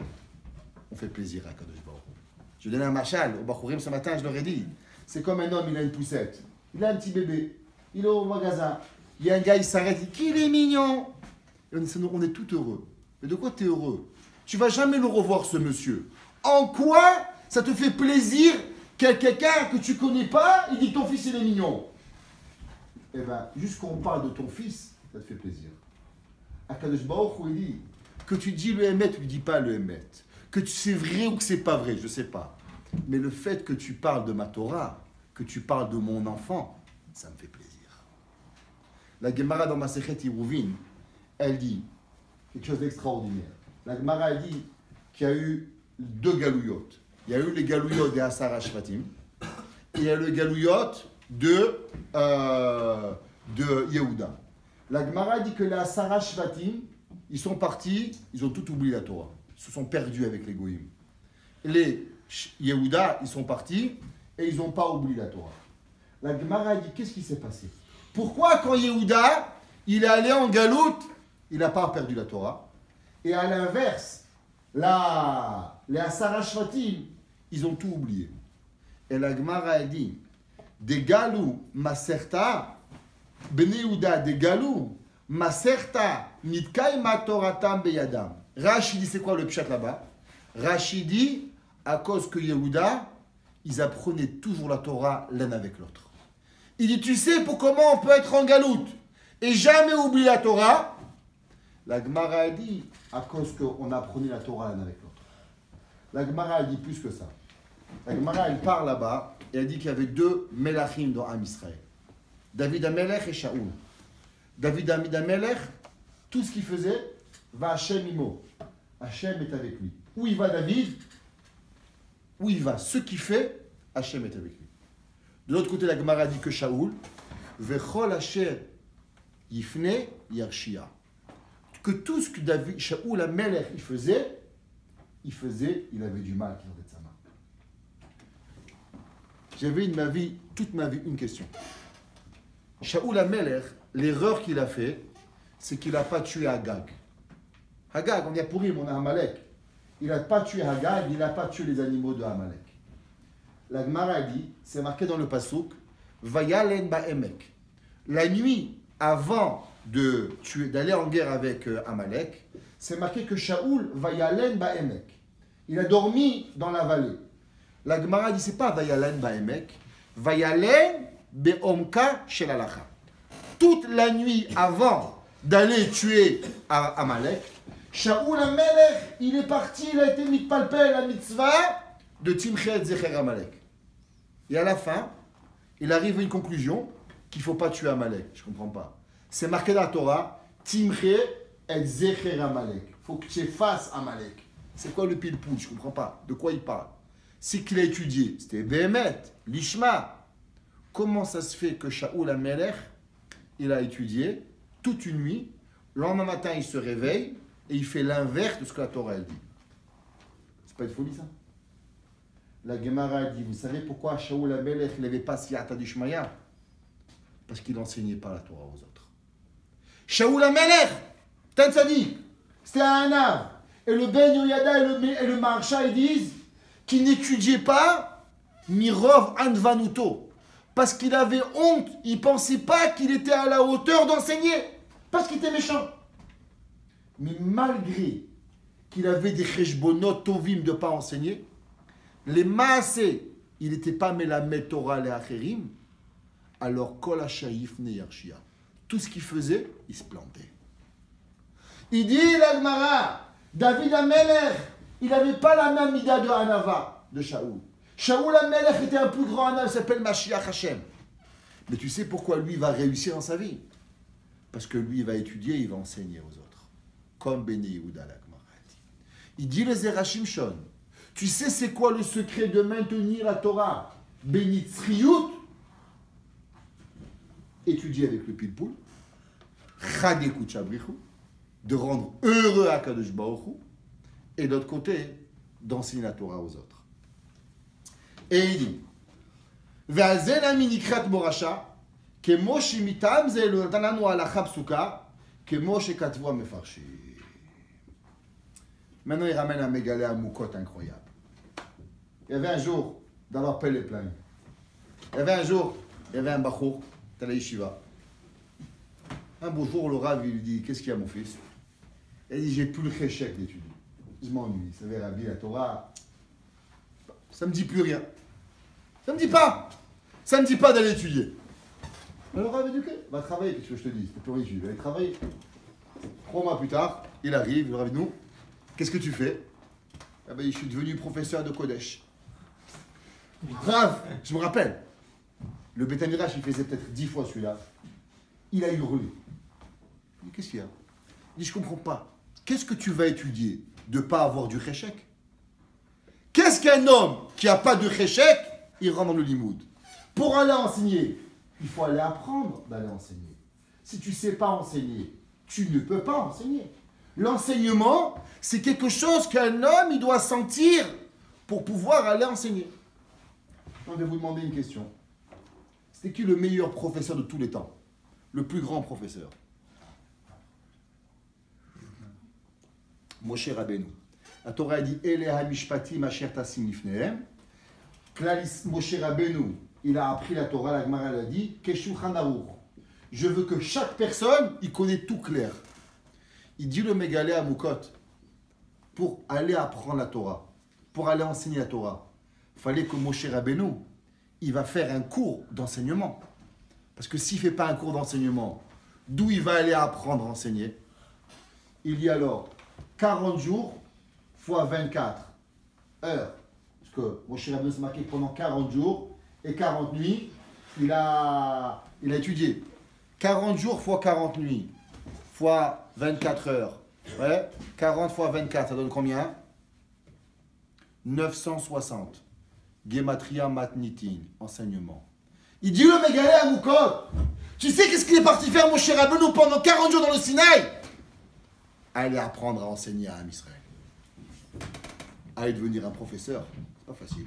On fait plaisir à Kadosh Baruch Hu. Je donnais un machal au Bachurim ce matin, je leur ai dit. C'est comme un homme, il a une poussette. Il a un petit bébé. Il est au magasin. Il y a un gars, il s'arrête, il dit qu'il est mignon. Et on est tout heureux. Mais de quoi tu es heureux? Tu vas jamais le revoir, ce monsieur. En quoi ça te fait plaisir que quelqu'un que tu connais pas, il dit que ton fils il est mignon? Eh bien, juste quand on parle de ton fils, ça te fait plaisir. Akadosh Baruch Hu, il dit que tu dis le Emet, tu ne dis pas le Emet. Que c'est vrai ou que c'est pas vrai, je ne sais pas. Mais le fait que tu parles de ma Torah, que tu parles de mon enfant, ça me fait plaisir. La Gemara dans Masechet Yiruvin, elle dit quelque chose d'extraordinaire. La Gemara, elle dit qu'il y a eu 2 galouyot. Il y a eu les galouyot des Asara Shvatim, et il y a le galouyot de Yehuda. La Gemara dit que les Asara Shvatim, ils sont partis, ils ont tout oublié la Torah. Ils se sont perdus avec les Goïm. Les Yehuda, ils sont partis et ils n'ont pas oublié la Torah. La Gemara dit, qu'est-ce qui s'est passé? Pourquoi quand Yehuda, il est allé en galoute, il n'a pas perdu la Torah? Et à l'inverse, les Asara Shvatim, ils ont tout oublié. Et la Gemara dit, des galou maserta, Bnei Yehuda, des galou maserta, nitkai matoratam beyadam. Rashi dit, c'est quoi le pshat là-bas? Rashi dit, à cause que Yehuda, ils apprenaient toujours la Torah l'un avec l'autre. Il dit, tu sais pour comment on peut être en galoute et jamais oublier la Torah? La Gemara a dit, à cause qu'on apprenait la Torah l'un avec l'autre. La Gemara a dit plus que ça. La Gemara, elle part là-bas et elle dit qu'il y avait 2 Melachim dans Am Israël. David Amelech et Shaoul. David Amelech, tout ce qu'il faisait, va Hachem Imo. Hachem est avec lui. Où il va David? Où il va? Ce qu'il fait, Hachem est avec lui. De l'autre côté, la Gemara dit que Shaoul, Vechol Asher Yifne Yarshia. Que tout ce que David, Shaoul Amelech, il avait du mal à tirer de sa main. J'avais toute ma vie, une question. Shaoul Amelech, l'erreur qu'il a fait, c'est qu'il n'a pas tué Agag. Agag, on est pourri, on a Amalek. Il n'a pas tué Agag, il n'a pas tué les animaux de Amalek. La Gemara dit, c'est marqué dans le pasuk, Vayalen ba'emek. La nuit, avant d'aller en guerre avec Amalek, c'est marqué que Shaoul Vayalen ba'emek. Il a dormi dans la vallée. La Gemara dit, c'est pas Vayalen ba'emek, Vayalen be'omka shel halacha. Toute la nuit avant d'aller tuer Amalek, Shaoul Amelech, il est parti, il a été mitpalpel la mitzvah de Timchet Zecher Amalek. Et à la fin, il arrive à une conclusion qu'il ne faut pas tuer Amalek. Je ne comprends pas. C'est marqué dans la Torah, Timchet et Zecher Amalek. Il faut que tu effaces Amalek. C'est quoi le pile-poule? Je ne comprends pas. De quoi il parle? C'est qu'il a étudié. C'était Behemet, Lishma. Comment ça se fait que Shaoul Amelech, il a étudié toute une nuit, le lendemain matin, il se réveille, et il fait l'inverse de ce que la Torah elle dit. C'est pas une folie ça? La Gemara dit, vous savez pourquoi Shaoul Amelech il n'avait pas Siyata d'Ishmaya? Parce qu'il n'enseignait pas la Torah aux autres. Shaoul Amelech, Tan Tzadik, c'était un arbre. Et le Ben Yoyada et le Maharsha ils disent qu'il n'étudiait pas Mirov Anvanuto. Parce qu'il avait honte, il ne pensait pas qu'il était à la hauteur d'enseigner. Parce qu'il était méchant. Mais malgré qu'il avait des cheshbonot tovim de ne pas enseigner, les maasé, il n'était pas melamed Torah les acherim, alors kol hashayif ne yarshia. Tout ce qu'il faisait, il se plantait. Il dit l'Agmara, David Amelech, il n'avait pas la même mida de Hanava, de Shaoul. Shaoul Amelech était un plus grand Hanava, il s'appelle Mashiach Hashem. Mais tu sais pourquoi lui va réussir dans sa vie? Parce que lui, il va étudier, il va enseigner aux autres. Comme Bnei Yehuda la Gemara dit. Il dit le Zerachim Shon. Tu sais c'est quoi le secret de maintenir la Torah? Benitzriyut étudier avec le pilpoul, Chagekut Shabrichu, de rendre heureux à Kadosh Baruch Hu, et d'autre côté, d'enseigner la Torah aux autres. Et il dit, Ve'alzen minikrat morasha, כמו שמטעם זה לא נתן לנו הלכה פסוקה, כמו שכתבו המפרשים. Maintenant, il ramène un mégalé à Moukot incroyable. Il y avait un jour, d'abord paix les plaines. Il y avait un jour, il y avait un bachour, à la yeshiva. Un beau jour, le Rav, il lui dit, qu'est-ce qu'il y a mon fils? Il dit, j'ai plus le cheshek d'étudier. Je m'ennuie, ça veut Rabbi, la Torah, ça me dit plus rien. Ça me dit pas. Ça me dit pas d'aller étudier. Alors le Rav dit, ok, va travailler, qu'est-ce que je te dis? C'est plus rigide, va aller travailler. 3 mois plus tard, il arrive, le Rav dit, nous, qu'est-ce que tu fais? Ah ben, je suis devenu professeur de Kodesh. Rav, je me rappelle, le Beth Midrash, il faisait peut-être 10 fois celui-là. Il a hurlé. Il dit, qu'est-ce qu'il y a? Il dit, je comprends pas. Qu'est-ce que tu vas étudier? De ne pas avoir du cheshek? Qu'est-ce qu'un homme qui n'a pas de cheshek, il rentre dans le limoud? Pour aller enseigner, il faut aller apprendre d'aller enseigner. Si tu ne sais pas enseigner, tu ne peux pas enseigner. L'enseignement, c'est quelque chose qu'un homme il doit sentir pour pouvoir aller enseigner. Je vais vous demander une question. C'était qui le meilleur professeur de tous les temps? Le plus grand professeur? Moshe Rabbeinu. La Torah dit Ele hamishpatim asher tasim lifnehem. Moshe Rabbeinu, il a appris la Torah, la Gemara l'a dit Keshulchan Aruch. Je veux que chaque personne, il connaît tout clair. Il dit le mégalé à Moukot, pour aller apprendre la Torah, pour aller enseigner la Torah, il fallait que Moshe Rabbeinu, il va faire un cours d'enseignement. Parce que s'il ne fait pas un cours d'enseignement, d'où il va aller apprendre à enseigner? Il y a alors 40 jours fois 24 heures. Parce que Moshe Rabbeinu s'est marqué pendant 40 jours et 40 nuits, il a étudié. 40 jours fois 40 nuits, fois 24 heures. Ouais, 40 fois 24, ça donne combien? 960. Gematria matnitin, enseignement. Il dit le mégalé à Moukot. Tu sais qu'est-ce qu'il est parti faire Moshe Rabbeinu pendant 40 jours dans le Sinaï? Aller apprendre à enseigner à Israël. Aller devenir un professeur, c'est pas facile.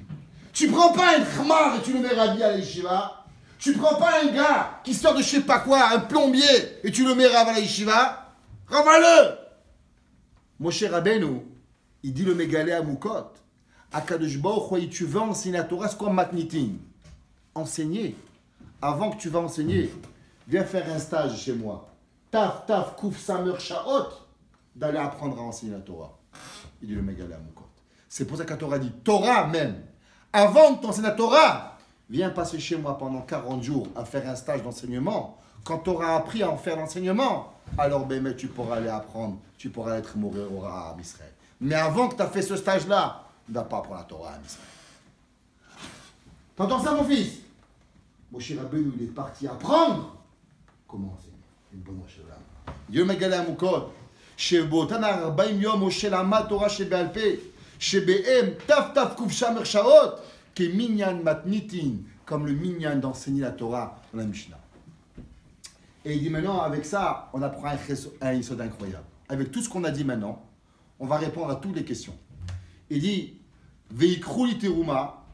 Tu prends pas un khmar et tu le mets rabbi à la yeshiva. Tu prends pas un gars qui sort de je sais pas quoi, un plombier, et tu le mets rav à la yeshiva. Rava-le! Moshe Rabbeinu, il dit le mégalé à Moukot. Akadosh Baruch Hu, tu veux enseigner la Torah, c'est quoi matnitin? Enseigner. Avant que tu vas enseigner, viens faire un stage chez moi. Taf, taf, kouf, samer, shaot, d'aller apprendre à enseigner la Torah. Il dit le mégalé à Moukot. C'est pour ça que la Torah dit, Torah même, avant que tu enseignes la Torah, viens passer chez moi pendant 40 jours à faire un stage d'enseignement. Quand tu auras appris à en faire l'enseignement, alors ben, tu pourras aller apprendre, tu pourras être mourir au à Israël. Mais avant que tu aies fait ce stage-là, tu ne vas pas apprendre la Torah à Israël. T'entends ça, mon fils? Moshe Rabbeinu, il est parti apprendre comment enseigner. Une bonne Hashem. Dieu m'a galé à Moukot. שבאותן 40 יום משה למד תורה שבעל פה, שבהם תף קוף שמר שעות, כמניין מתניתין, comme le minyan d'enseigner la Torah dans la Mishnah. Et il dit maintenant, avec ça, on apprend un yesod incroyable. Avec tout ce qu'on a dit maintenant, on va répondre à toutes les questions. Il dit, Veikru literuma,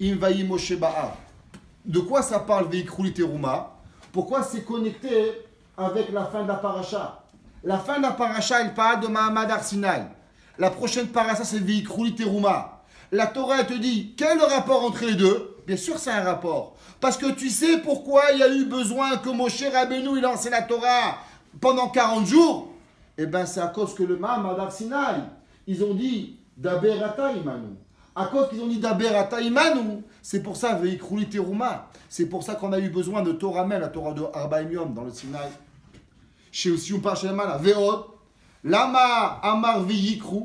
imvayi Moshe ba'a. De quoi ça parle Veikru literuma? Pourquoi c'est connecté avec la fin de la paracha? La fin de la paracha, elle parle de Mahamad Har Sinai. La prochaine paracha, c'est Veikru literuma. La Torah te dit, quel est le rapport entre les deux? Bien sûr, c'est un rapport. Parce que tu sais pourquoi il y a eu besoin que Moshe Rabbeinu il enseigne la Torah pendant 40 jours? Eh bien, c'est à cause que le Mahamad Har Sinai, ils ont dit Daber ata imanu. À cause qu'ils ont dit Daber ata imanu, c'est pour ça Veikru literuma. C'est pour ça qu'on a eu besoin de Torah même, la Torah de Arbaim Yom dans le Sinaï. Chez aussi on parle chez la Veod, Lama Amar Veikru,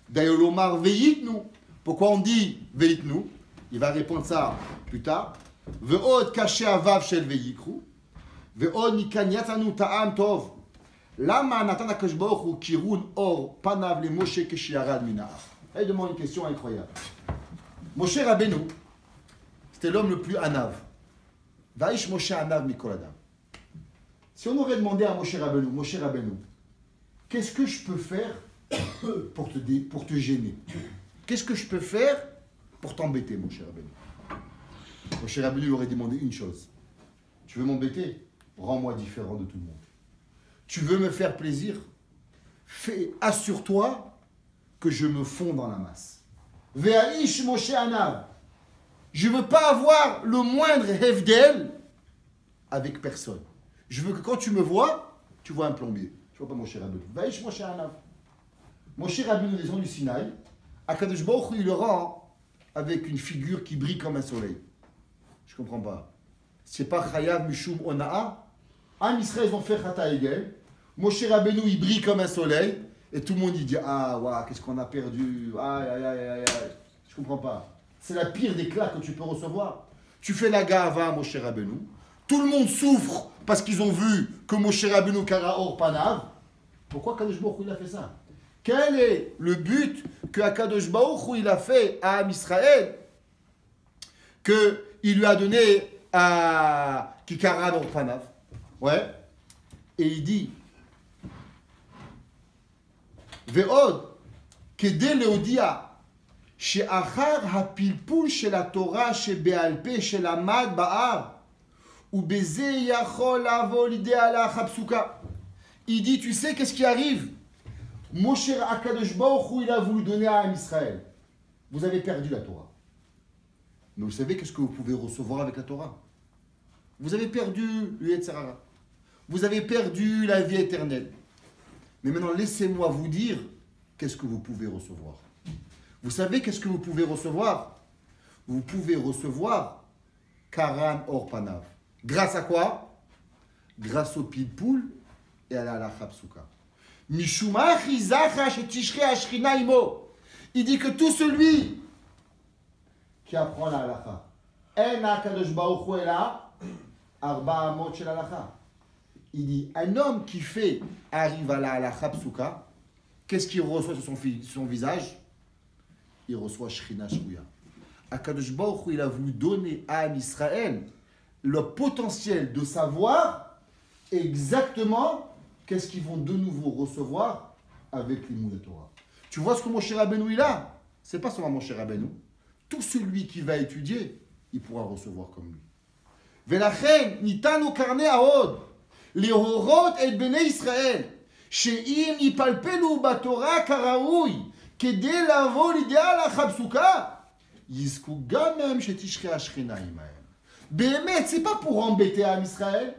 Dayolomar Veitnu. Pourquoi on dit Veitnu? Il va répondre ça plus tard. Veod caché avav shel Veikru, Veod nikan yatanu ta'am tov. Lama natan akadosh baruch hu kirun or panav le Moshe keshiarad minah. Il demande une question incroyable. Moshe Rabbeinu, c'était l'homme le plus anav. Vaïsh Moshe anav mikol adam.
Si on aurait demandé à Moshe Rabbeinu, qu'est-ce que je peux faire pour te gêner? Qu'est-ce que je peux faire pour t'embêter, Moshe Rabbeinu? Moshe Rabbeinu lui aurait demandé une chose. Tu veux m'embêter? Rends-moi différent de tout le monde. Tu veux me faire plaisir? Assure-toi que je me fonds dans la masse. Ve'aish Moshe Anav. Je ne veux pas avoir le moindre hefdel avec personne. Je veux que quand tu me vois, tu vois un plombier. Tu vois pas Moshe Rabbeinu. Ve'aish Moshe Anav. Moshe Rabbeinu descend du Sinaï. Akadosh Baruch Hu, il le rend avec une figure qui brille comme un soleil. Je comprends pas. C'est pas Chayav Mishum Ona'a. Am Israël, ils ont fait Chata Egel. Moshe Rabbeinu, il brille comme un soleil. Et tout le monde, il dit, ah, waouh, qu'est-ce qu'on a perdu. Aïe, aïe, aïe, aïe, aïe. Je comprends pas. C'est la pire des claques que tu peux recevoir. Tu fais la gava à Moshe Rabbeinu. Tout le monde souffre parce qu'ils ont vu que Moshe Rabbeinu Kara Or Panav. Pourquoi Kadosh Baruch Hu, il a fait ça? Quel est le but que Akadosh Baruch Hu, il a fait à Am Israël, qu'il lui a donné à Kikara Or Panav? Ouais. Et il dit, Ve'od, kede leodia, she'achar hapilpul shel haTorah shebe'alpe shel amad ba'ar, ubeze yachol lavo l'idée ala chapsuka. Il dit, tu sais qu'est-ce qui arrive? Moshe Akadosh Baruch Hu, il a voulu donner à Israël. Vous avez perdu la Torah. Mais vous savez qu'est-ce que vous pouvez recevoir avec la Torah? Vous avez perdu le Yetzer Hara. Vous avez perdu la vie éternelle. Mais maintenant, laissez-moi vous dire qu'est-ce que vous pouvez recevoir. Vous savez qu'est-ce que vous pouvez recevoir? Vous pouvez recevoir Karan Or Panav. Grâce à quoi? Grâce au pilpoul et à la chapsuka. Mishuma chizacha shetishre ashrina imo. Il dit que tout celui qui apprend la halacha, en akadosh baruch hu ela arba amot shel halacha. Il dit, un homme qui arrive à la halacha psuka, qu'est-ce qu'il reçoit sur son visage? Il reçoit Shrina Shruya. Akadosh Baruch Hu, il a voulu donner à Israël le potentiel de savoir exactement qu'est-ce qu'ils vont de nouveau recevoir avec l'Imoud Torah. Tu vois ce que Moshe Rabbeinu il a? C'est pas seulement Moshe Rabbeinu. Tout celui qui va étudier, il pourra recevoir comme lui. Velachen nitanu karne haod. להורות את בני ישראל שאם יפלפלו בתורה כראוי כדי לבוא לידי הלכה פסוקה יזכו גם מהם שתשכי השכינה עמהם. באמת, c'est pas pour embêter à Israël,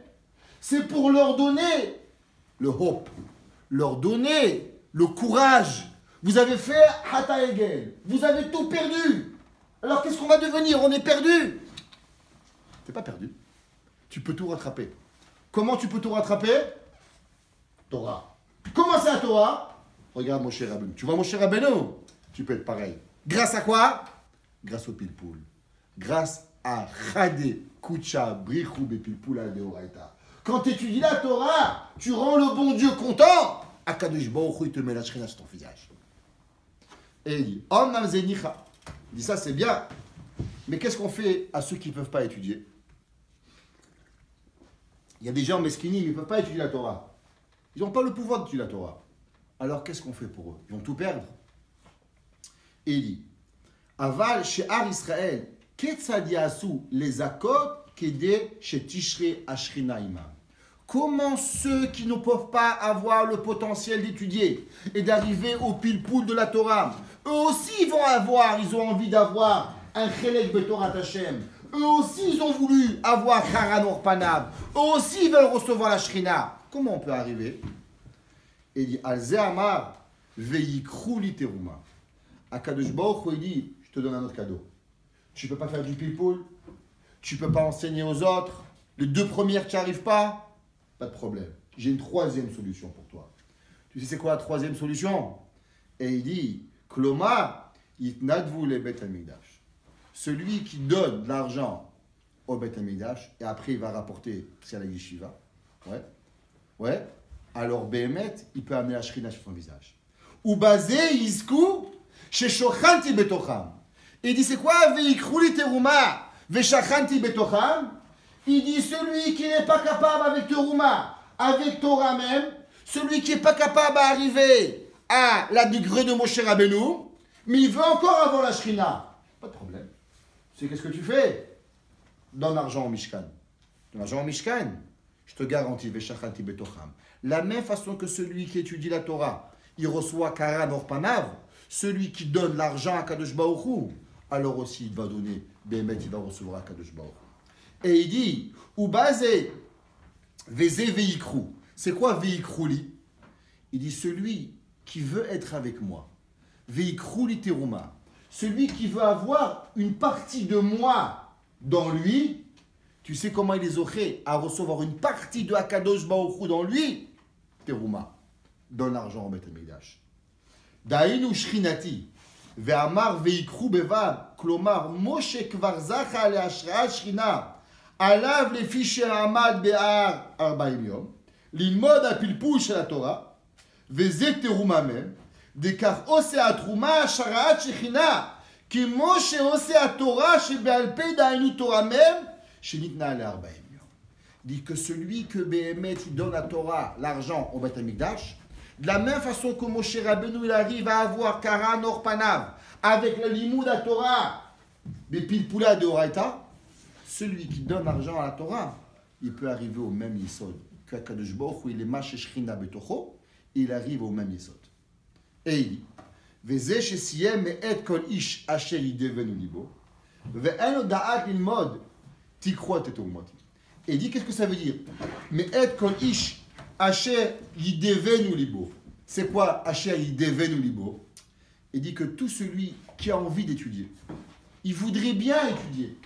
c'est pour leur donner le hope, leur donner le courage. Vous avez fait Hata Egel, vous avez tout perdu. Alors qu'est-ce qu'on va devenir? On est perdu. T'es pas perdu. Tu peux tout rattraper. Comment tu peux tout rattraper? Torah. Comment c'est la Torah? Regarde Moshe Rabbeinu. Tu vois Moshe Rabbeinu? Tu peux être pareil. Grâce à quoi? Grâce au pilpoul. Grâce à Chade Kucha Brichou Bepilpoul al Deoraita. Quand tu étudies la Torah, tu rends le bon Dieu content. Akadosh Baruch Hu, il te met la shrina sur ton visage. Et il dit, Om Namzenicha. Il dit ça c'est bien. Mais qu'est-ce qu'on fait à ceux qui ne peuvent pas étudier? Il y a des gens mesquinis, ils ne peuvent pas étudier la Torah. Ils n'ont pas le pouvoir d'étudier la Torah. Alors qu'est-ce qu'on fait pour eux? Ils vont tout perdre. Et il dit, Aval she'ar Israël, ketzad yasu les akot kede shetishre ashrina imam. Comment ceux qui ne peuvent pas avoir le potentiel d'étudier et d'arriver au pilpoul de la Torah, eux aussi ils ont envie d'avoir un chelek betorat Hashem. Eux aussi, ils ont voulu avoir Karan Or Panav. Eux aussi, ils veulent recevoir la Shrina. Comment on peut arriver? Et il dit, Alze Amar, Veikru li teruma. Akadosh Baruch Hu, il dit, je te donne un autre cadeau. Tu ne peux pas faire du pilpoul, tu ne peux pas enseigner aux autres. Les deux premières, tu n'y arrives pas. Pas de problème. J'ai une troisième solution pour toi. Tu sais c'est quoi la troisième solution? Et il dit, Kloma, Yitnadvu le Bet HaMikdash. Celui qui donne de l'argent au Beth Amikdash et après il va rapporter c'est à la yeshiva, ouais, alors Behemet, il peut amener la shrina sur son visage. Ou basé yizku chez shochanti betocham. Il dit c'est quoi veikrouli teruma veshachanti betocham? Il dit celui qui n'est pas capable avec teruma avec Torah même, celui qui n'est pas capable d'arriver à la degré de Moshe Rabbeinu, mais il veut encore avoir la Shrina. Pas de problème. C'est qu'est-ce que tu fais? Donne l'argent au Mishkan. Donne l'argent au Mishkan. Je te garantis, Veshachati Betocham. La même façon que celui qui étudie la Torah, il reçoit Karan Orpanav, celui qui donne l'argent à Kadosh Baruch Hu, alors aussi il va donner, Béhémet, il va recevoir à Kadosh Baruch Hu. Et il dit, ou basé, Vézé Veikru. C'est quoi Veikrouli? Il dit, celui qui veut être avec moi. Veikrouli Teruma. Celui qui veut avoir une partie de moi dans lui. Tu sais comment il est aurait à recevoir une partie de Akadosh Baruch Hu dans lui? Teruma. Donne l'argent au Beth Amikdash. Dainu Shrinati. Ve'amar veikru bevad. Klomar Moshe kvar zacha le hashraat Shrina. Alav le fiche Amad be'ar 40 yom. L'ilmod apilpul shel Torah. Ve'zeh teruma mem. Dekar ose atruma hashraat Shrina. Ki Moshe ose Torah shebe'alpei dainu Torah mem. Shenitna le 40 yom. Dit que celui que Béhémet il donne à Torah l'argent au Beth Amikdash, de la même façon que Moshe Rabbeinu il arrive à avoir Karan Orpanav avec le limoud à Torah, des pilpoula de Horaïta, celui qui donne l'argent à la Torah, il peut arriver au même Yesod que Kadosh Baruch Hu il est Maché Shrina Betocho, il arrive au même Yesod. Et il dit, Veze shesiyem me'et kol ish asher yidevenu libo, ve'en da'at lilmod tikroat et umoti. Et il dit, qu'est-ce que ça veut dire? Me'et kol ish asher yidevenu libo. C'est quoi asher yidevenu libo? Il dit que tout celui qui a envie d'étudier, il voudrait bien étudier,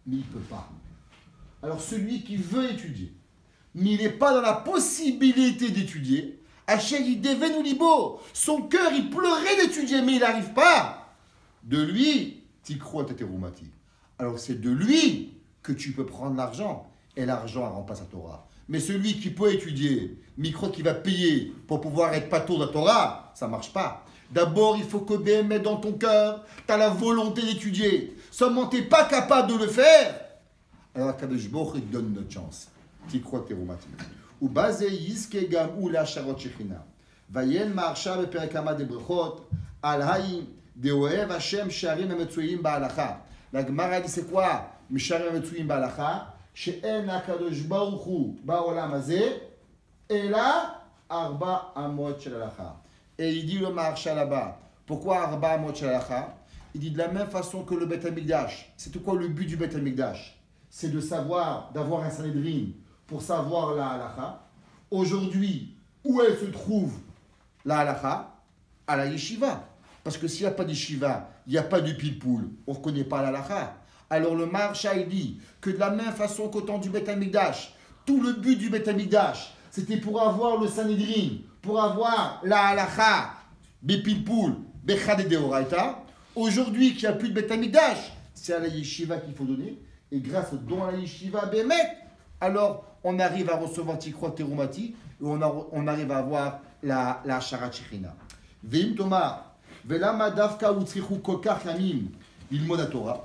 mais il ne peut pas. Alors celui qui veut étudier, mais il n'est pas dans la possibilité d'étudier, asher yidevenu libo, son cœur il pleurait d'étudier, mais il n'arrive pas. De lui, tikroat et umoti. Alors c'est de lui que tu peux prendre l'argent, et l'argent remplace la Torah. Mais celui qui peut étudier, mais il croit qu'il va payer pour pouvoir être patour de la Torah, ça ne marche pas. D'abord, il faut que Béhémet dans ton cœur, tu as la volonté d'étudier. Seulement, tu n'es pas capable de le faire. Alors, Kadosh Baruch Hu donne notre chance. Tikroat terumati. Ou basé yiske gam ou la sharot shechina. Vayen marsha beperek hama de brachot al haïm de oev Hashem sharim ametsuim ba'alacha. La Gemara dit c'est quoi? Misharim ametsuim ba'alacha. She'en HaKadosh Baruch Hu ba'olam hazeh ela arba amot shel halacha. Et il dit le marsha là-bas. Pourquoi arba amot shel halacha? Il dit de la même façon que le Beth Amikdash. C'est quoi le but du Beth Amikdash? C'est de savoir, d'avoir un Sanhedrin pour savoir la halacha. Aujourd'hui, où elle se trouve la halacha? À la yeshiva. Parce que s'il n'y a pas d'yeshiva, il n'y a pas de pilpoul, on ne reconnaît pas la halacha. Alors le Maharsha il dit que de la même façon qu'au temps du Beth Amikdash, tout le but du Beth Amikdash, c'était pour avoir le Sanhedrin, pour avoir la halacha, bepilpoul, bechad et deoraita. Aujourd'hui, qu'il n'y a plus de Beth Amikdash, c'est à la yeshiva qu'il faut donner. Et grâce au don à la yeshiva Béhémet, alors on arrive à recevoir Tikroat terumati et on arrive à avoir la sharat shechina. Veim Toma, velama davka utzrichu kokach yamim lilmod Torah.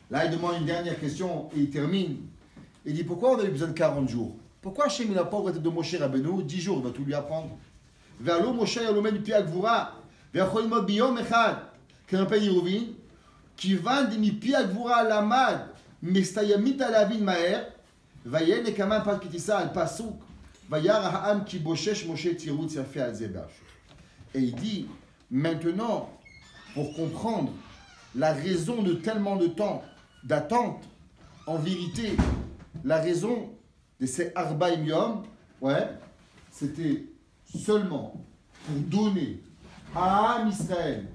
Là, il demande une dernière question et il termine. Il dit pourquoi on a eu besoin de 40 jours? Pourquoi Hachem n'a pas arrêté de Moshe Rabbeinu 10 jours, il va tout lui apprendre. Ve'alo Moshe yalomed pi agvura ve'achol lilmod biyom echad k'rapei Yeruvin kivan demi-pi agvura lamad mestayamit alavin maher vayen nekaman par kitisa al pasuk vayar ha'am ki boshesh Moshe tirut yafe al zebash. Et il dit maintenant pour comprendre la raison de tellement de temps d'attente, en vérité, la raison de ces Arbaïm Yom, ouais, c'était seulement pour donner à Am Israël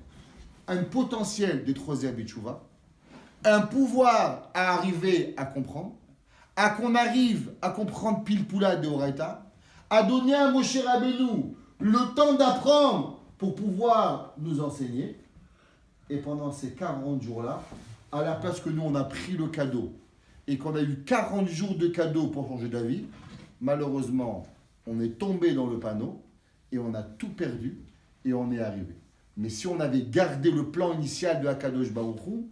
un potentiel des troisième Betchouva, un pouvoir à arriver à comprendre, à qu'on arrive à comprendre Pilpoula de Horaïta, à donner à Moshe Rabbeinu le temps d'apprendre pour pouvoir nous enseigner. Et pendant ces 40 jours-là, à la place que nous, on a pris le cadeau et qu'on a eu 40 jours de cadeau pour changer d'avis, malheureusement, on est tombé dans le panneau et on a tout perdu et on est arrivé. Mais si on avait gardé le plan initial de Akadosh Baruch Hu,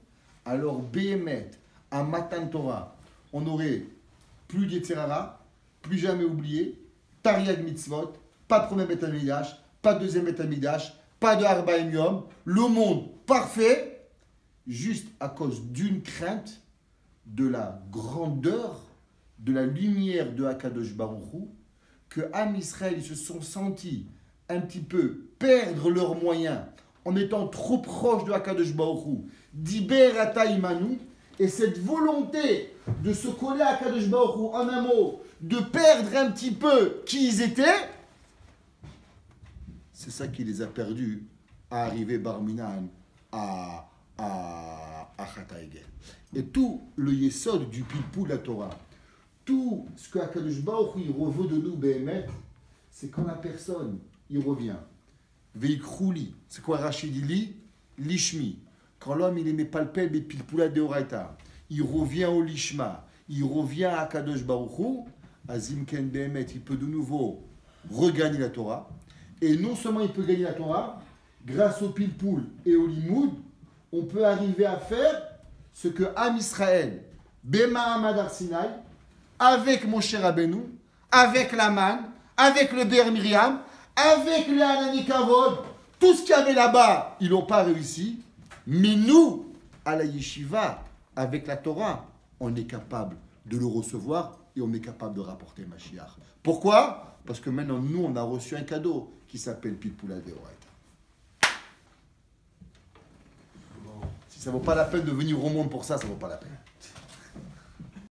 alors Béhémet, à Matan Torah, on aurait plus d'Yetzerara, plus jamais oublier, Tariag Mitzvot, pas de premier Beth Amidash, pas de deuxième Beth Amidash, pas de Arbaim Yom, le monde parfait, juste à cause d'une crainte de la grandeur, de la lumière de Hakadosh Baruch Hu, que Am Israël ils se sont sentis un petit peu perdre leurs moyens en étant trop proches de Hakadosh Baruch Hu, d'Iber Ata Imanu, et cette volonté de se coller à Hakadosh Baruch Hu, en un mot, de perdre un petit peu qui ils étaient, c'est ça qui les a perdus à arriver Barminan à Chata Egel. Et tout le yesod du pilpul la Torah, tout ce que Hakadosh Baruch Hu veut de nous, Behemet, c'est quand la personne, il revient. Veikrouli, c'est quoi Rachid dit? Lishmi. Quand l'homme, il aimait pas le pelle, mais pilpula de Horaïta, il revient au Lishma, il revient à Hakadosh Baruch Hu, Azim Ken Behemet, il peut de nouveau regagner la Torah. Et non seulement il peut gagner la Torah, grâce au pilpul et au limoud, on peut arriver à faire ce que Am Israël, Bemahamad Har Sinai, avec Moshe Rabbeinu, avec la manne, avec le Ber Miriam, avec le Hanani Kavod, tout ce qu'il y avait là-bas, ils n'ont pas réussi. Mais nous, à la yeshiva, avec la Torah, on est capable de le recevoir et on est capable de rapporter Mashiach. Pourquoi? Parce que maintenant, nous, on a reçu un cadeau qui s'appelle Pilpula Deoraita. Si ça ne vaut pas la peine de venir au monde pour ça, ça ne vaut pas la peine.